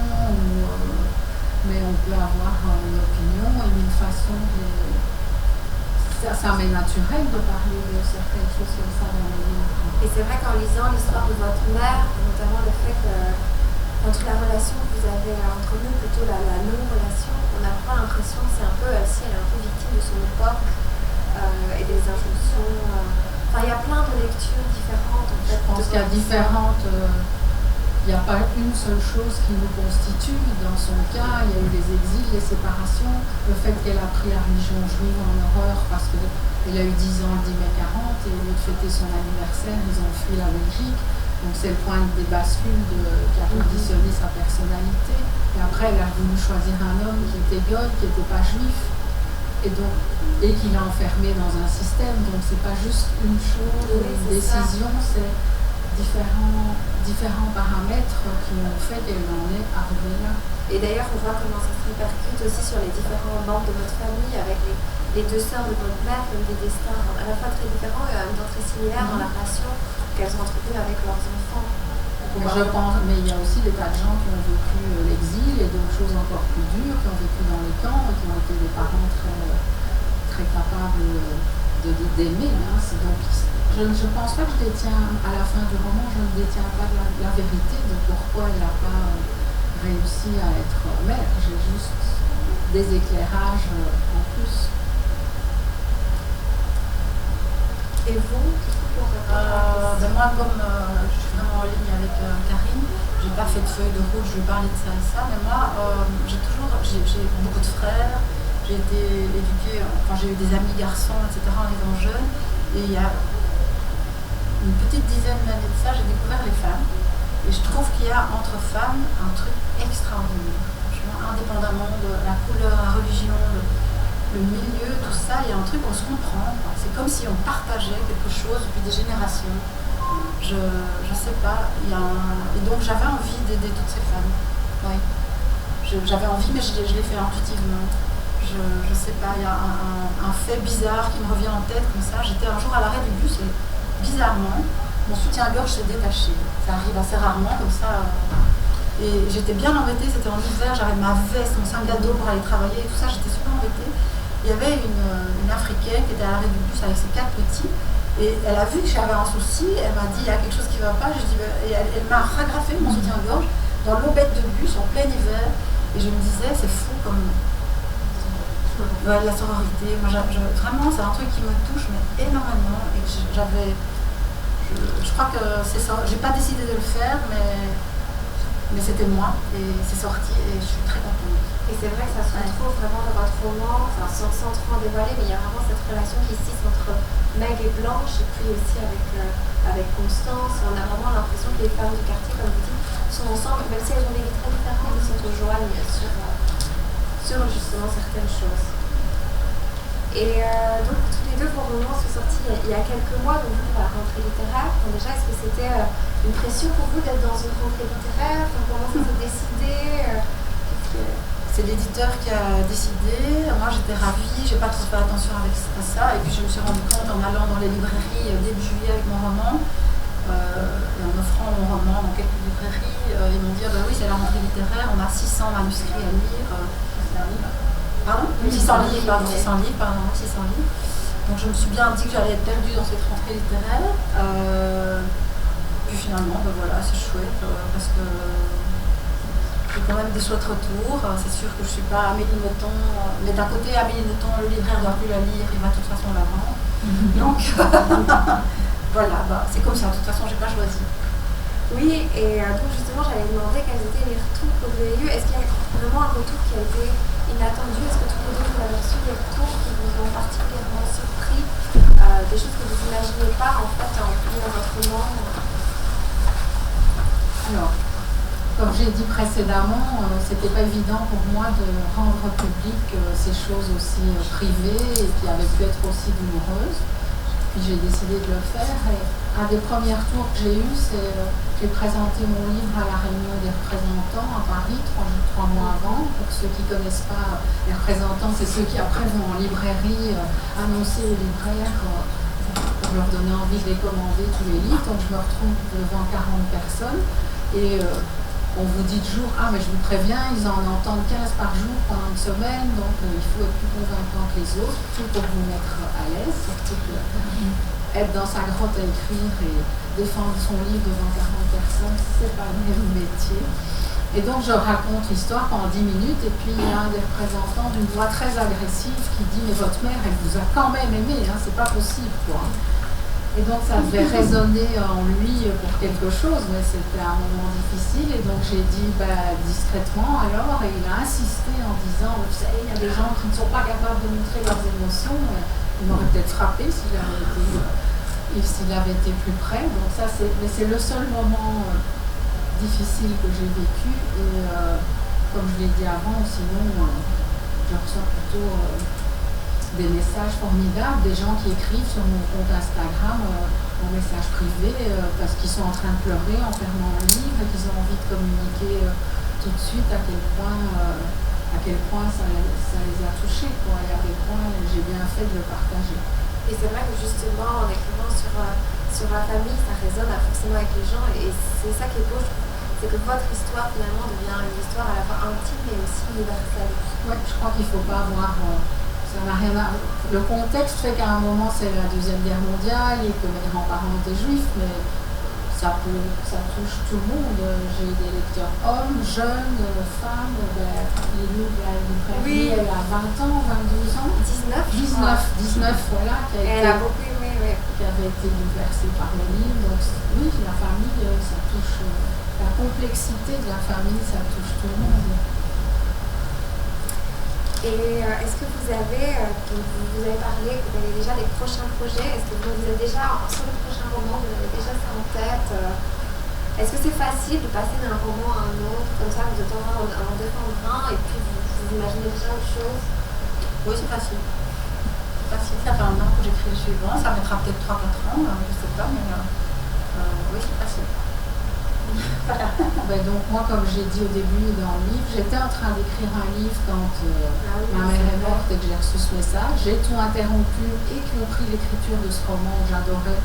Speaker 4: mais on peut avoir une opinion et une façon ça m'est naturel de parler de certaines choses comme ça dans les livres.
Speaker 2: Et c'est vrai qu'en lisant l'histoire de votre mère, notamment le fait que entre la relation que vous avez entre nous, plutôt la non-relation, on n'a pas l'impression que c'est un peu, elle est un peu victime de son époque et des injonctions Enfin, il y a plein de lectures différentes. En fait,
Speaker 4: Je pense qu'il y a différentes. Il n'y a pas une seule chose qui nous constitue. Dans son cas, il y a eu les exils, les séparations, le fait qu'elle a pris la religion juive en horreur parce qu'elle a eu 10 ans le 10 mai 40 et au lieu de fêter son anniversaire, ils ont fui la Belgique. Donc c'est le point des bascules qui a conditionné sa personnalité. Et après, elle a voulu choisir un homme qui était goth, qui n'était pas juif, et qui l'a enfermé dans un système. Donc c'est pas juste une chose, une décision, c'est différents paramètres qui ont fait qu'elle en est arrivée là.
Speaker 2: Et d'ailleurs, on voit comment ça se répercute aussi sur les différents membres de votre famille, avec les deux sœurs de votre mère, qui ont des destins à la fois très différents et en même temps très similaires dans la relation qu'elles ont entretenue avec leurs enfants.
Speaker 4: Je pense, mais il y a aussi des tas de gens qui ont vécu l'exil et d'autres choses encore plus dures, qui ont vécu dans les camps et qui ont été des parents très capables d'aimer. Hein. Donc, je ne pense pas que je détiens, à la fin du roman, je ne détiens pas la vérité de pourquoi elle n'a pas réussi à être mère. J'ai juste des éclairages en plus.
Speaker 2: Et vous,
Speaker 3: moi, comme je suis vraiment en ligne avec Karine, j'ai pas fait de feuille de route, je vais parler de ça et ça, mais moi, j'ai beaucoup de frères, j'ai été éduquée, enfin j'ai eu des amis garçons, etc. en étant jeune, et il y a une petite dizaine d'années de ça, j'ai découvert les femmes, et je trouve qu'il y a entre femmes un truc extraordinaire, franchement, indépendamment de la couleur, la religion, le milieu, tout ça, il y a un truc, on se comprend. C'est comme si on partageait quelque chose depuis des générations. Je sais pas. Et donc j'avais envie d'aider toutes ces femmes. Oui. J'avais envie, mais je l'ai fait intuitivement. Je sais pas, il y a un fait bizarre qui me revient en tête comme ça. J'étais un jour à l'arrêt du bus et bizarrement, mon soutien-gorge s'est détaché. Ça arrive assez rarement comme ça. Et j'étais bien embêtée, c'était en hiver, j'avais ma veste, mon sac à dos pour aller travailler et tout ça, j'étais super embêtée. Il y avait une Africaine qui était à l'arrêt du bus avec ses 4 petits et elle a vu que j'avais un souci, elle m'a dit il y a quelque chose qui ne va pas, et elle m'a ragrafé mon soutien-gorge dans l'aubette de bus en plein hiver et je me disais c'est fou comme la sororité, moi vraiment c'est un truc qui me touche mais énormément et je crois que c'est ça, j'ai pas décidé de le faire mais c'était moi et c'est sorti et je suis très contente.
Speaker 2: Et c'est vrai que ça se retrouve vraiment dans votre roman, enfin, sans trop en dévoiler, mais il y a vraiment cette relation qui se tisse entre Meg et Blanche, et puis aussi avec Constance. On a vraiment l'impression que les femmes du quartier, comme vous dites, sont ensemble, même si elles ont des vies très différentes, elles se rejoignent sur justement certaines choses. Et donc tous les deux, vos romans sont sortis il y a quelques mois, donc vous, pour la rentrée littéraire. Donc déjà, est-ce que c'était une pression pour vous d'être dans une rentrée littéraire? Enfin, comment ça s'est décidé?
Speaker 3: C'est l'éditeur qui a décidé. Moi, j'étais ravie, j'ai pas trop fait attention à ça. Et puis, je me suis rendu compte en allant dans les librairies début juillet avec mon roman, et en offrant mon roman dans quelques librairies, ils m'ont dit oui, c'est la rentrée littéraire, on a 600 manuscrits à lire. Pardon 600 livres. Donc, je me suis bien dit que j'allais être perdue dans cette rentrée littéraire. Puis finalement, voilà, c'est chouette parce que j'ai quand même des chouettes retours. C'est sûr que je ne suis pas Amélie Nothomb, mais d'un côté, Amélie Nothomb, le libraire ne doit plus la lire, il va de toute façon la vendre. Donc, voilà, c'est comme ça. De toute façon, je n'ai pas choisi.
Speaker 2: Oui, et donc justement, j'allais demander quels étaient les retours que vous avez eus. Est-ce qu'il y a vraiment un retour qui a été inattendu? Est-ce que tous les deux, vous avez reçu des retours qui vous ont particulièrement surpris, des choses que vous n'imaginiez pas en fait en lisant votre roman?
Speaker 4: Alors, comme j'ai dit précédemment, c'était pas évident pour moi de rendre public ces choses aussi privées et qui avaient pu être aussi douloureuses. Puis j'ai décidé de le faire et un des premiers retours que j'ai eu, c'est j'ai présenté mon livre à la réunion des représentants à Paris 3 mois avant. Pour ceux qui ne connaissent pas, les représentants, c'est ceux qui après vont en librairie annoncer aux libraires pour leur donner envie de les commander tous les livres. Donc je me retrouve devant 40 personnes et on vous dit toujours, mais je vous préviens, ils en entendent 15 par jour pendant une semaine, donc il faut être plus convaincant que les autres, tout pour vous mettre à l'aise, surtout que être dans sa grotte à écrire et défendre son livre devant 40 personnes, c'est pas le même métier. Et donc je raconte l'histoire pendant 10 minutes et puis il y a un des représentants d'une voix très agressive qui dit « Mais votre mère, elle vous a quand même aimé, hein, c'est pas possible quoi ». Et donc ça devait résonner en lui pour quelque chose, mais c'était un moment difficile. Et donc j'ai dit discrètement alors, et il a insisté en disant, vous savez, il y a des gens qui ne sont pas capables de montrer leurs émotions. Il m'aurait peut-être frappé s'il avait été plus près. Donc ça, mais c'est le seul moment difficile que j'ai vécu. Et comme je l'ai dit avant, sinon je reçois plutôt des messages formidables, des gens qui écrivent sur mon compte Instagram en message privé parce qu'ils sont en train de pleurer en fermant un livre et qu'ils ont envie de communiquer tout de suite à quel point ça les a touchés, quoi, et à quel point j'ai bien fait de le partager.
Speaker 2: Et c'est vrai que justement, en écrivant sur la famille, ça résonne forcément avec les gens, et c'est ça qui est beau, je trouve. C'est que votre histoire finalement devient une histoire à la fois intime et aussi universelle.
Speaker 4: Oui, je crois qu'il ne faut pas avoir... ça n'a rien à... Le contexte fait qu'à un moment c'est la Deuxième Guerre mondiale et que mes grands-parents étaient juifs, mais ça touche tout le monde. J'ai des lecteurs hommes, jeunes, femmes. Lilou, elle a 20 ans, 22 ans. 19, voilà.
Speaker 2: Elle a beaucoup aimé, oui.
Speaker 4: Qui avait été bouleversée par le livre. Donc oui, la famille, ça touche... la complexité de la famille, ça touche tout le monde.
Speaker 2: Et est-ce que vous avez parlé, vous avez déjà des prochains projets? Est-ce que vous êtes déjà sur le prochain roman, vous avez déjà ça en tête? Est-ce que c'est facile de passer d'un roman à un autre, comme ça vous êtes en train d'en défendre un et puis vous imaginez déjà autre chose?
Speaker 3: Oui, c'est facile. C'est facile, ça fait un an que j'écris le suivant, ça mettra peut-être 3-4 ans, je ne sais pas, mais oui, c'est facile.
Speaker 4: Donc moi, comme j'ai dit au début dans le livre, j'étais en train d'écrire un livre quand ma mère est morte et que j'ai reçu ce message. J'ai tout interrompu, y compris l'écriture de ce roman que j'adorais,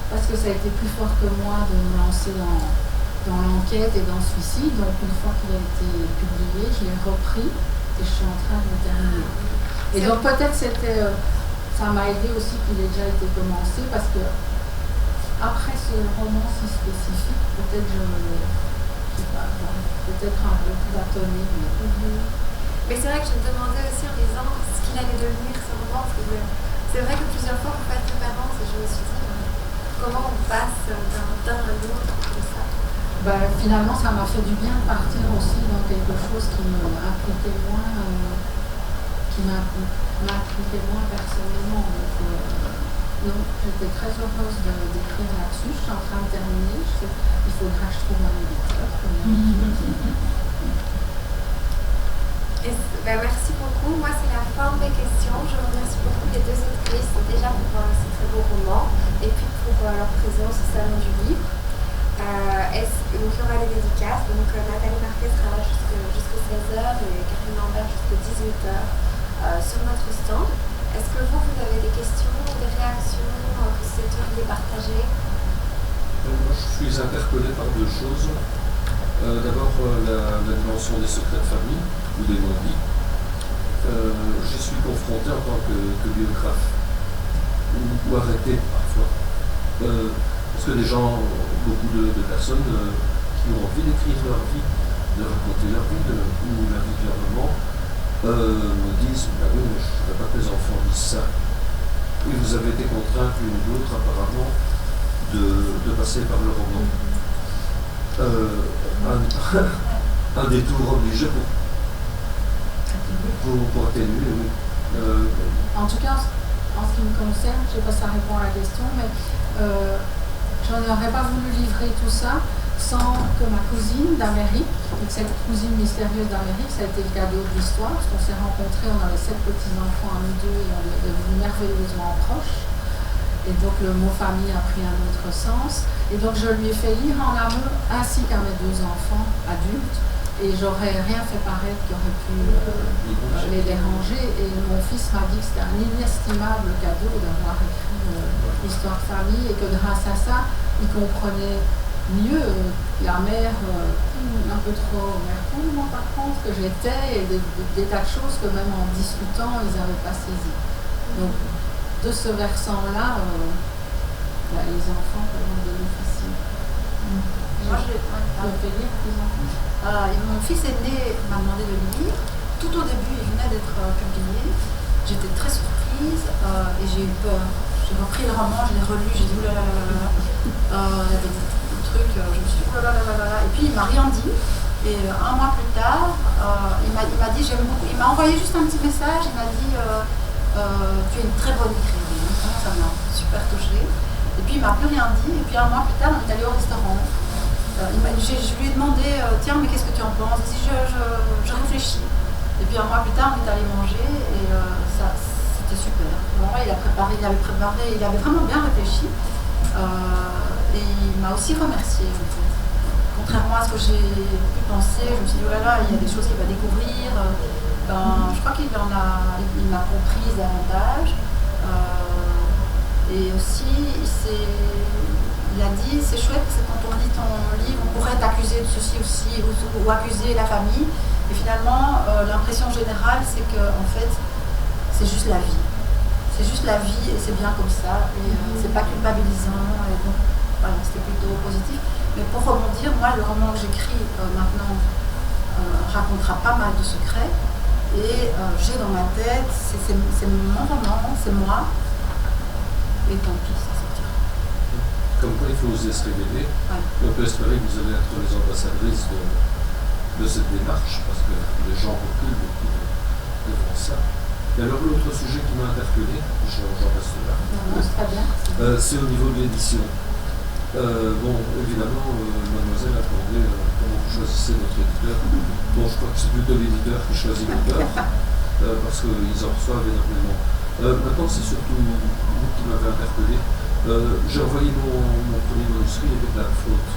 Speaker 4: parce que ça a été plus fort que moi de me lancer dans l'enquête et dans celui-ci. Donc une fois qu'il a été publié, je l'ai repris et je suis en train de le terminer. Et donc peut-être ça m'a aidé aussi qu'il ait déjà été commencé, parce que après ce roman si spécifique, peut-être peut-être un peu bâtonné.
Speaker 2: Mais c'est vrai que je me demandais aussi en lisant ce qu'il allait devenir ce roman, parce que c'est vrai que plusieurs fois vous faites référence et je me suis dit comment on passe d'un temps à l'autre comme ça.
Speaker 4: Finalement, ça m'a fait du bien de partir aussi dans quelque chose qui m'impliquait moins, personnellement. Donc, j'étais très heureuse d'écrire là-dessus. Je suis en train de terminer. Il faudra que je trouve un éditeur.
Speaker 2: Merci beaucoup. Moi, c'est la fin des questions. Je remercie beaucoup les deux autrices, déjà pour ce très beau roman et puis pour leur présence au Salon du Livre. Donc, il y aura des dédicaces. Donc, Nathalie Marquez sera là jusqu'à 16h et Karine Lambert jusqu'à 18h sur notre stand. Est-ce que vous avez des questions, des réactions que vous souhaiteriez partager?
Speaker 5: Moi, je suis interpellé par deux choses. D'abord, la dimension des secrets de famille ou des non-dits. J'y suis confronté en tant que biographe ou arrêté parfois. Parce que des gens, beaucoup de personnes qui ont envie d'écrire leur vie, de raconter leur vie ou la vie de leur maman, me disent oui, mais je ne veux pas que les enfants disent ça. Oui, vous avez été contraints l'une ou l'autre apparemment de passer par le roman. Un détour obligé pour atténuer, oui.
Speaker 4: En tout cas, en ce qui me concerne, je ne sais pas si ça répond à la question, mais je n'aurais pas voulu livrer tout ça sans que ma cousine d'Amérique, cette cousine mystérieuse d'Amérique, ça a été le cadeau de l'histoire, parce qu'on s'est rencontrés, on avait 7 petits-enfants à nous deux et on est devenus merveilleusement proches. Et donc le mot famille a pris un autre sens. Et donc je lui ai fait lire en amont, ainsi qu'à mes 2 enfants adultes, et j'aurais rien fait paraître qui aurait pu les déranger. Et mon fils m'a dit que c'était un inestimable cadeau d'avoir écrit l'histoire de famille, et que grâce à ça, il comprenait mieux la mère un peu trop mère pour moi par contre que j'étais, et des tas de choses que même en discutant ils n'avaient pas saisi. Donc de ce versant-là, les enfants peuvent en bénéficier.
Speaker 3: Moi, je
Speaker 4: fais lire les enfants.
Speaker 3: Mon fils aîné m'a demandé de le lire. Tout au début, il venait d'être publié. J'étais très surprise et j'ai eu peur. j'ai repris le roman, je l'ai relu, j'ai dit oulala, il y avait des trucs, je me suis dit oulala, et puis il m'a rien dit. Et un mois plus tard, il m'a dit j'aime beaucoup. Il m'a envoyé juste un petit message, il m'a dit tu es une très bonne écrivaine. Ça m'a super touchée. Et puis il m'a plus rien dit. Et puis un mois plus tard, on est allé au restaurant. Je lui ai demandé tiens, mais qu'est-ce que tu en penses? Il dit je réfléchis. Et puis un mois plus tard, on est allé manger et ça c'était super. Vraiment, il avait vraiment bien réfléchi. Et il m'a aussi remercié en fait. Contrairement à ce que j'ai pu penser, je me suis dit, oh là là, il y a des choses qu'il va découvrir. Je crois qu'il m'a comprise davantage. Et aussi, il a dit, c'est chouette, c'est quand on lit ton livre, on pourrait t'accuser de ceci aussi, ou accuser la famille. Et finalement, l'impression générale, c'est que en fait, c'est juste la vie. C'est juste la vie et c'est bien comme ça. Et c'est pas culpabilisant. Et donc, voilà, c'était plutôt positif. Mais pour rebondir, moi, le roman que j'écris maintenant racontera pas mal de secrets. Et j'ai dans ma tête, c'est mon roman, c'est moi. Et tant pis, ça sortira.
Speaker 5: Comme quoi, il faut oser se révéler.
Speaker 3: Ouais.
Speaker 5: On peut espérer que vous allez être les ambassadrices de cette démarche, parce que les gens reculent beaucoup devant ça. Et alors, l'autre sujet qui m'a interpellé, j'en reste là.
Speaker 4: Très bien.
Speaker 5: C'est au niveau de l'édition. Évidemment, mademoiselle a demandé comment vous choisissez notre éditeur. Bon, je crois que c'est plutôt l'éditeur qui choisit l'auteur, parce qu'ils en reçoivent énormément. Maintenant, c'est surtout vous qui m'avez interpellé. J'ai envoyé mon premier manuscrit, il y avait plein de fautes.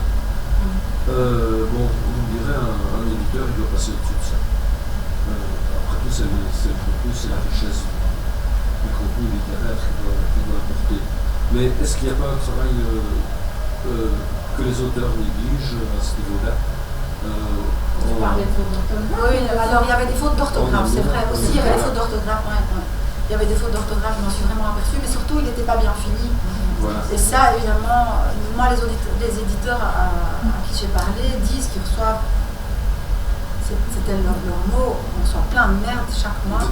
Speaker 5: On dirait un éditeur, il doit passer au-dessus de ça. Après tout, c'est le contenu, c'est la richesse du contenu littéraire qu'il doit apporter. Mais est-ce qu'il n'y a pas un travail que les auteurs négligent à ce niveau-là?
Speaker 4: Tu parlais de fautes d'orthographe?
Speaker 3: Oui, alors il y avait des fautes d'orthographe, c'est vrai. Aussi, il y avait des fautes d'orthographe. Il y avait des fautes d'orthographe, je m'en suis vraiment aperçue, mais surtout, il n'était pas bien fini.
Speaker 5: Voilà.
Speaker 3: Et ça, évidemment, moi, les éditeurs à qui j'ai parlé disent qu'ils reçoivent, c'était leur mot, on reçoit plein de merde chaque mois.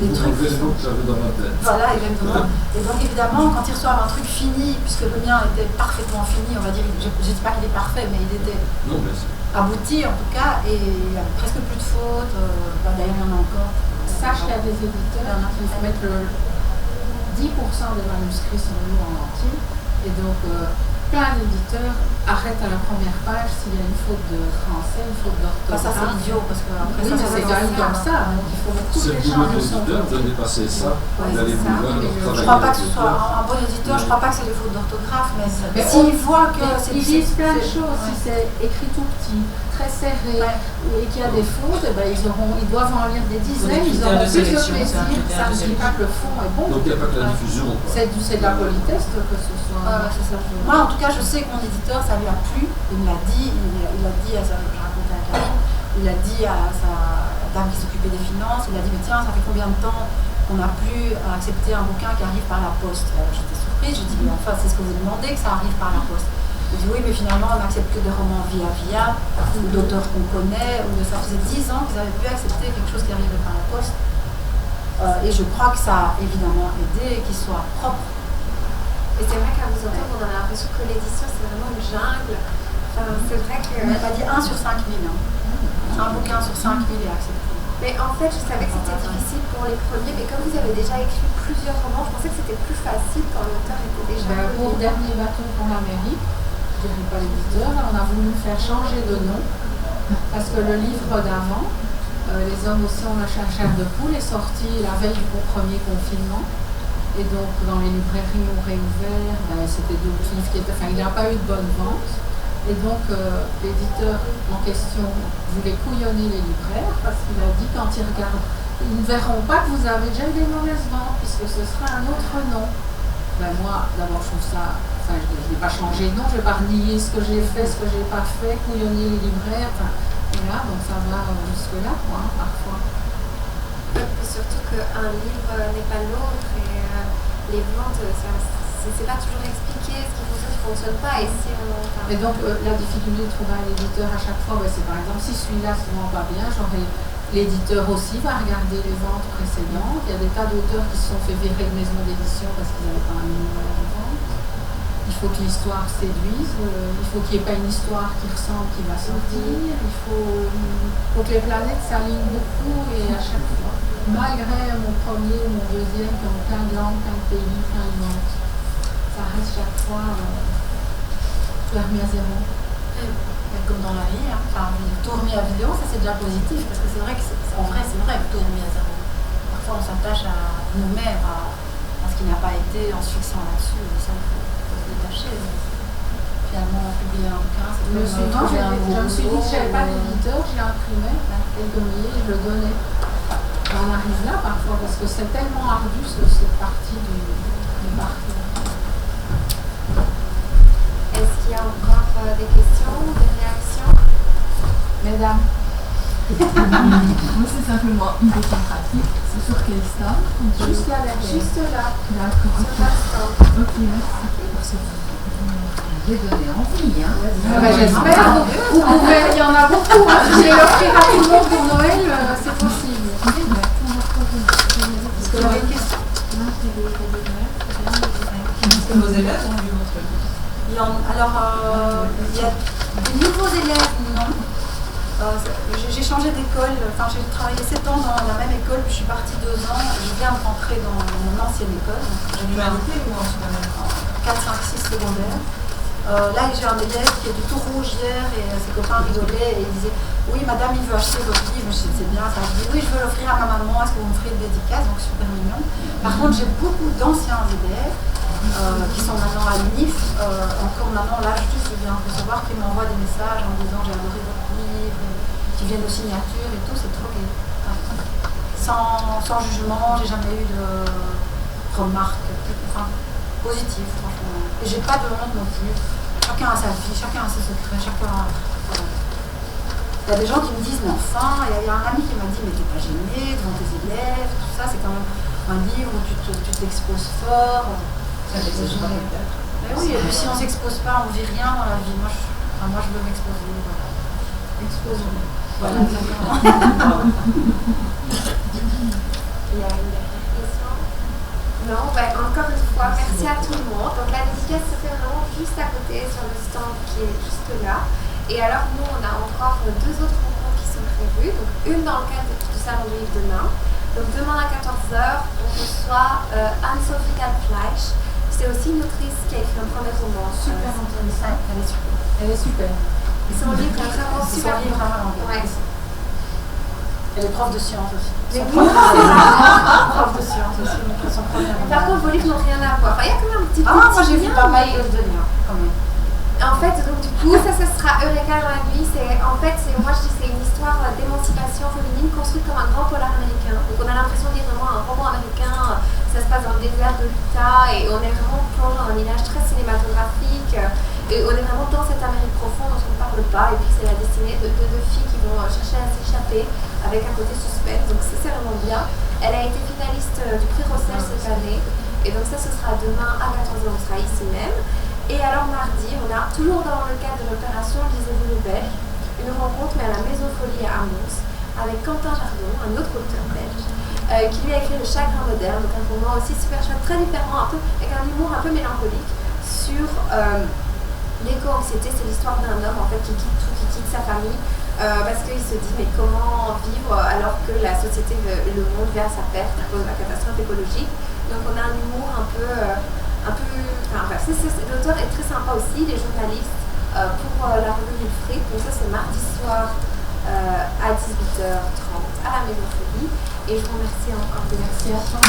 Speaker 5: Des trucs que j'avais dans ma tête.
Speaker 3: Voilà, exactement. Et donc, évidemment, quand ils reçoivent un truc fini, puisque le mien était parfaitement fini, on va dire, je ne dis pas qu'il est parfait, mais il était abouti en tout cas, et il y avait presque plus de fautes. D'ailleurs, il y en a encore.
Speaker 4: Sache qu'il y a des éditeurs qui mettent 10% des manuscrits sont lus en entier, et donc plein d'éditeurs arrêtent à la première page s'il y a une faute de français, une faute d'orthographe.
Speaker 3: Ça c'est idiot parce que après
Speaker 4: oui, mais c'est quand même comme ça, donc il faut mettre toutes les chances de son côté.
Speaker 5: De dépasser ça, d'aller plus loin,
Speaker 3: je crois pas que ce soit un bon éditeur, je crois pas que c'est des fautes d'orthographe, mais s'ils voient que
Speaker 4: ils lisent plein de choses, si c'est écrit tout petit, très serré, et qu'il y a des fautes, ils doivent en lire des dizaines, ils auront plus de plaisir, ça ne dit pas que le fond est bon.
Speaker 5: Donc il n'y a pas que la diffusion.
Speaker 4: C'est de la politesse que ce soit.
Speaker 3: Moi en tout cas je sais que mon éditeur ça lui a plu, il me l'a dit, il a dit à sa, je racontais à Karine, il a dit à sa dame qui s'occupait des finances, il a dit mais tiens ça fait combien de temps qu'on n'a plus accepté un bouquin qui arrive par la poste. J'étais surprise, j'ai dit mais enfin c'est ce que vous demandez que ça arrive par la poste. Il dit oui mais finalement on n'accepte que des romans via ou d'auteurs qu'on connaît, ou ça faisait 10 ans qu'ils avaient pu accepter quelque chose qui arrivait par la poste. Et je crois que ça a évidemment aidé qu'il soit propre.
Speaker 2: Et c'est vrai qu'à vous entendre, on a l'impression que l'édition c'est vraiment une jungle. C'est vrai que.
Speaker 3: On m'a dit 1 sur 5 000. Un bouquin sur 5 000 est accepté.
Speaker 2: Mais en fait, je savais que c'était difficile pour les premiers, mais comme vous avez déjà écrit plusieurs romans, je pensais que c'était plus facile quand l'auteur était déjà.
Speaker 4: Pour Dernier bateau pour l'Amérique, je ne dirais pas l'éditeur, on a voulu faire changer de nom, parce que le livre d'avant, Les hommes aussi ont la chair de poule, est sorti la veille du premier confinement. Et donc, dans les librairies ont réouvert, c'était d'autres livres qui étaient. Enfin, il n'a pas eu de bonne vente. Et donc, l'éditeur en question voulait couillonner les libraires parce qu'il a dit quand ils regardent, ils ne verront pas que vous avez déjà eu des mauvaises ventes puisque ce sera un autre nom. Moi, d'abord, je trouve ça. Enfin, je n'ai pas changé de nom, je ne vais pas renier ce que j'ai fait, ce que je n'ai pas fait, couillonner les libraires. Voilà, donc ça va jusque-là, parfois.
Speaker 2: Et surtout qu'un livre n'est pas l'autre et les ventes, c'est pas toujours expliqué ce qui fonctionne pas. Et si on...
Speaker 4: Et donc, la difficulté de trouver un éditeur à chaque fois, c'est par exemple, si celui-là se vend pas bien, j'aurais l'éditeur aussi va regarder les ventes précédentes. Il y a des tas d'auteurs qui se sont fait virer de maison d'édition parce qu'ils n'avaient pas un numéro en vente. Il faut que l'histoire séduise, il faut qu'il n'y ait pas une histoire qui ressemble qui va sortir, il faut que les planètes s'alignent beaucoup et à chaque fois. Malgré mon premier ou mon deuxième qui ont plein de langues, plein de pays, plein de ventes, ça reste chaque fois remis à zéro.
Speaker 3: Comme dans la vie, hein. Enfin, tout remis à vidéo, ça c'est déjà positif, parce que c'est vrai que en vrai c'est vrai que tout remis à zéro. Parfois on s'attache à nous-mêmes, à ce qui n'a pas été en se fixant là-dessus, et ça il faut se détacher. Finalement, publier un bouquin, c'est
Speaker 4: Le suivant, je me suis dit que je n'avais pas d'éditeur, je l'ai imprimé, quelques milliers, je le donnais. Et on arrive là parfois, parce que c'est tellement ardu cette partie du parcours.
Speaker 2: Est-ce qu'il y a encore des questions ou des réactions?
Speaker 4: Mesdames.
Speaker 1: Moi, c'est simplement une question pratique. C'est sur quel stand?
Speaker 4: Juste là derrière.
Speaker 2: Juste là,
Speaker 1: D'accord,
Speaker 2: sur
Speaker 1: ok.
Speaker 2: l'instant.
Speaker 1: Ok, merci. J'ai donné envie, hein.
Speaker 4: J'espère. Vous pouvez, il y en a beaucoup. Hein. Si je vais l'offrir à tout le monde pour Noël, c'est possible.
Speaker 3: Est-ce que vous avez une question?
Speaker 1: Est-ce que vos élèves ont lu votre livre?
Speaker 3: Il y a des nouveaux élèves, non. J'ai changé d'école, enfin j'ai travaillé 7 ans dans la même école, puis je suis partie 2 ans, je viens de rentrer dans mon ancienne école.
Speaker 1: En humanité ou en supérieur?
Speaker 3: 4, 5, 6 secondaires. Là j'ai un élève qui est du tout rouge hier et ses copains rigolaient et ils disaient oui madame il veut acheter votre livre, je dis c'est bien ça, je dis oui je veux l'offrir à ma maman, est-ce que vous me ferez une dédicace, donc super mignon. Par contre j'ai beaucoup d'anciens élèves qui sont maintenant à l'UNIF, encore maintenant là je viens de recevoir qu'ils m'envoient des messages en disant j'ai adoré votre livre, qui viennent aux signatures et tout, c'est trop gai. Sans jugement, j'ai jamais eu de remarques positives franchement. Et j'ai pas de honte non plus. Chacun a sa vie, chacun a ses secrets, chacun a... Il y a des gens qui me disent mais enfin, il y a un ami qui m'a dit mais t'es pas gêné devant tes élèves, tout ça, c'est quand même un livre où tu t'exposes fort.
Speaker 1: Ça les a pas peut-être.
Speaker 3: Mais oui, et puis si on s'expose pas, on vit rien dans la vie. Moi je veux m'exposer, voilà.
Speaker 4: Exposons.
Speaker 3: Voilà, exactement.
Speaker 2: Il y a une dernière question? Non, encore une fois, merci à tout le monde. Donc la dédicace se fait vraiment juste à côté sur le stand qui est juste là. Et alors nous, on a encore 2 autres rencontres qui sont prévues. Donc une dans le cadre du salon du livre demain. Donc demain à 14h, on reçoit Anne-Sophie Galfleisch. C'est aussi une autrice qui a écrit un premier roman.
Speaker 4: Super intéressant.
Speaker 3: Elle est super.
Speaker 4: Elle est super.
Speaker 2: Son livre est vraiment super
Speaker 3: livre vraiment bien.
Speaker 2: Ouais.
Speaker 3: Elle est prof de sciences aussi.
Speaker 2: Les
Speaker 3: Prof de sciences aussi, donc son premier roman.
Speaker 2: Par contre, vos livres n'ont rien à voir. Enfin, il y a quand même un petit peu.
Speaker 3: Ah, moi j'ai vu pas mal de liens quand même.
Speaker 2: En fait, donc du coup, ça sera Eureka dans la nuit. Moi je dis c'est une histoire d'émancipation féminine construite comme un grand polar américain. Donc on a l'impression de lire vraiment un roman américain. Ça se passe dans le désert de l'Utah et on est vraiment plongé dans un image très cinématographique. Et on est vraiment dans cette Amérique profonde dont on ne parle pas. Et puis c'est la destinée de 2 filles qui vont chercher à s'échapper avec un côté suspense. Donc ça c'est vraiment bien. Elle a été finaliste du prix Rossel cette année. Et donc ça ce sera demain à 14h, on sera ici même. Et alors mardi, on a toujours dans le cadre de l'opération Lisez-vous le Belge, une rencontre mais à la Maison Folie à Amos avec Quentin Jardon, un autre auteur belge, qui lui a écrit Le Chagrin moderne, donc un roman aussi super chouette, très différent, avec un humour un peu mélancolique sur l'éco-anxiété. C'est l'histoire d'un homme en fait qui quitte tout, qui quitte sa famille parce qu'il se dit mais comment vivre alors que la société, le monde vient à sa perte à cause de la catastrophe écologique. Donc on a un humour un peu l'auteur est très sympa aussi, les journalistes pour la revue Wilfried. Donc ça c'est mardi soir à 18h30 à la Maison Folie. Et je vous remercie encore.
Speaker 4: Merci à toi.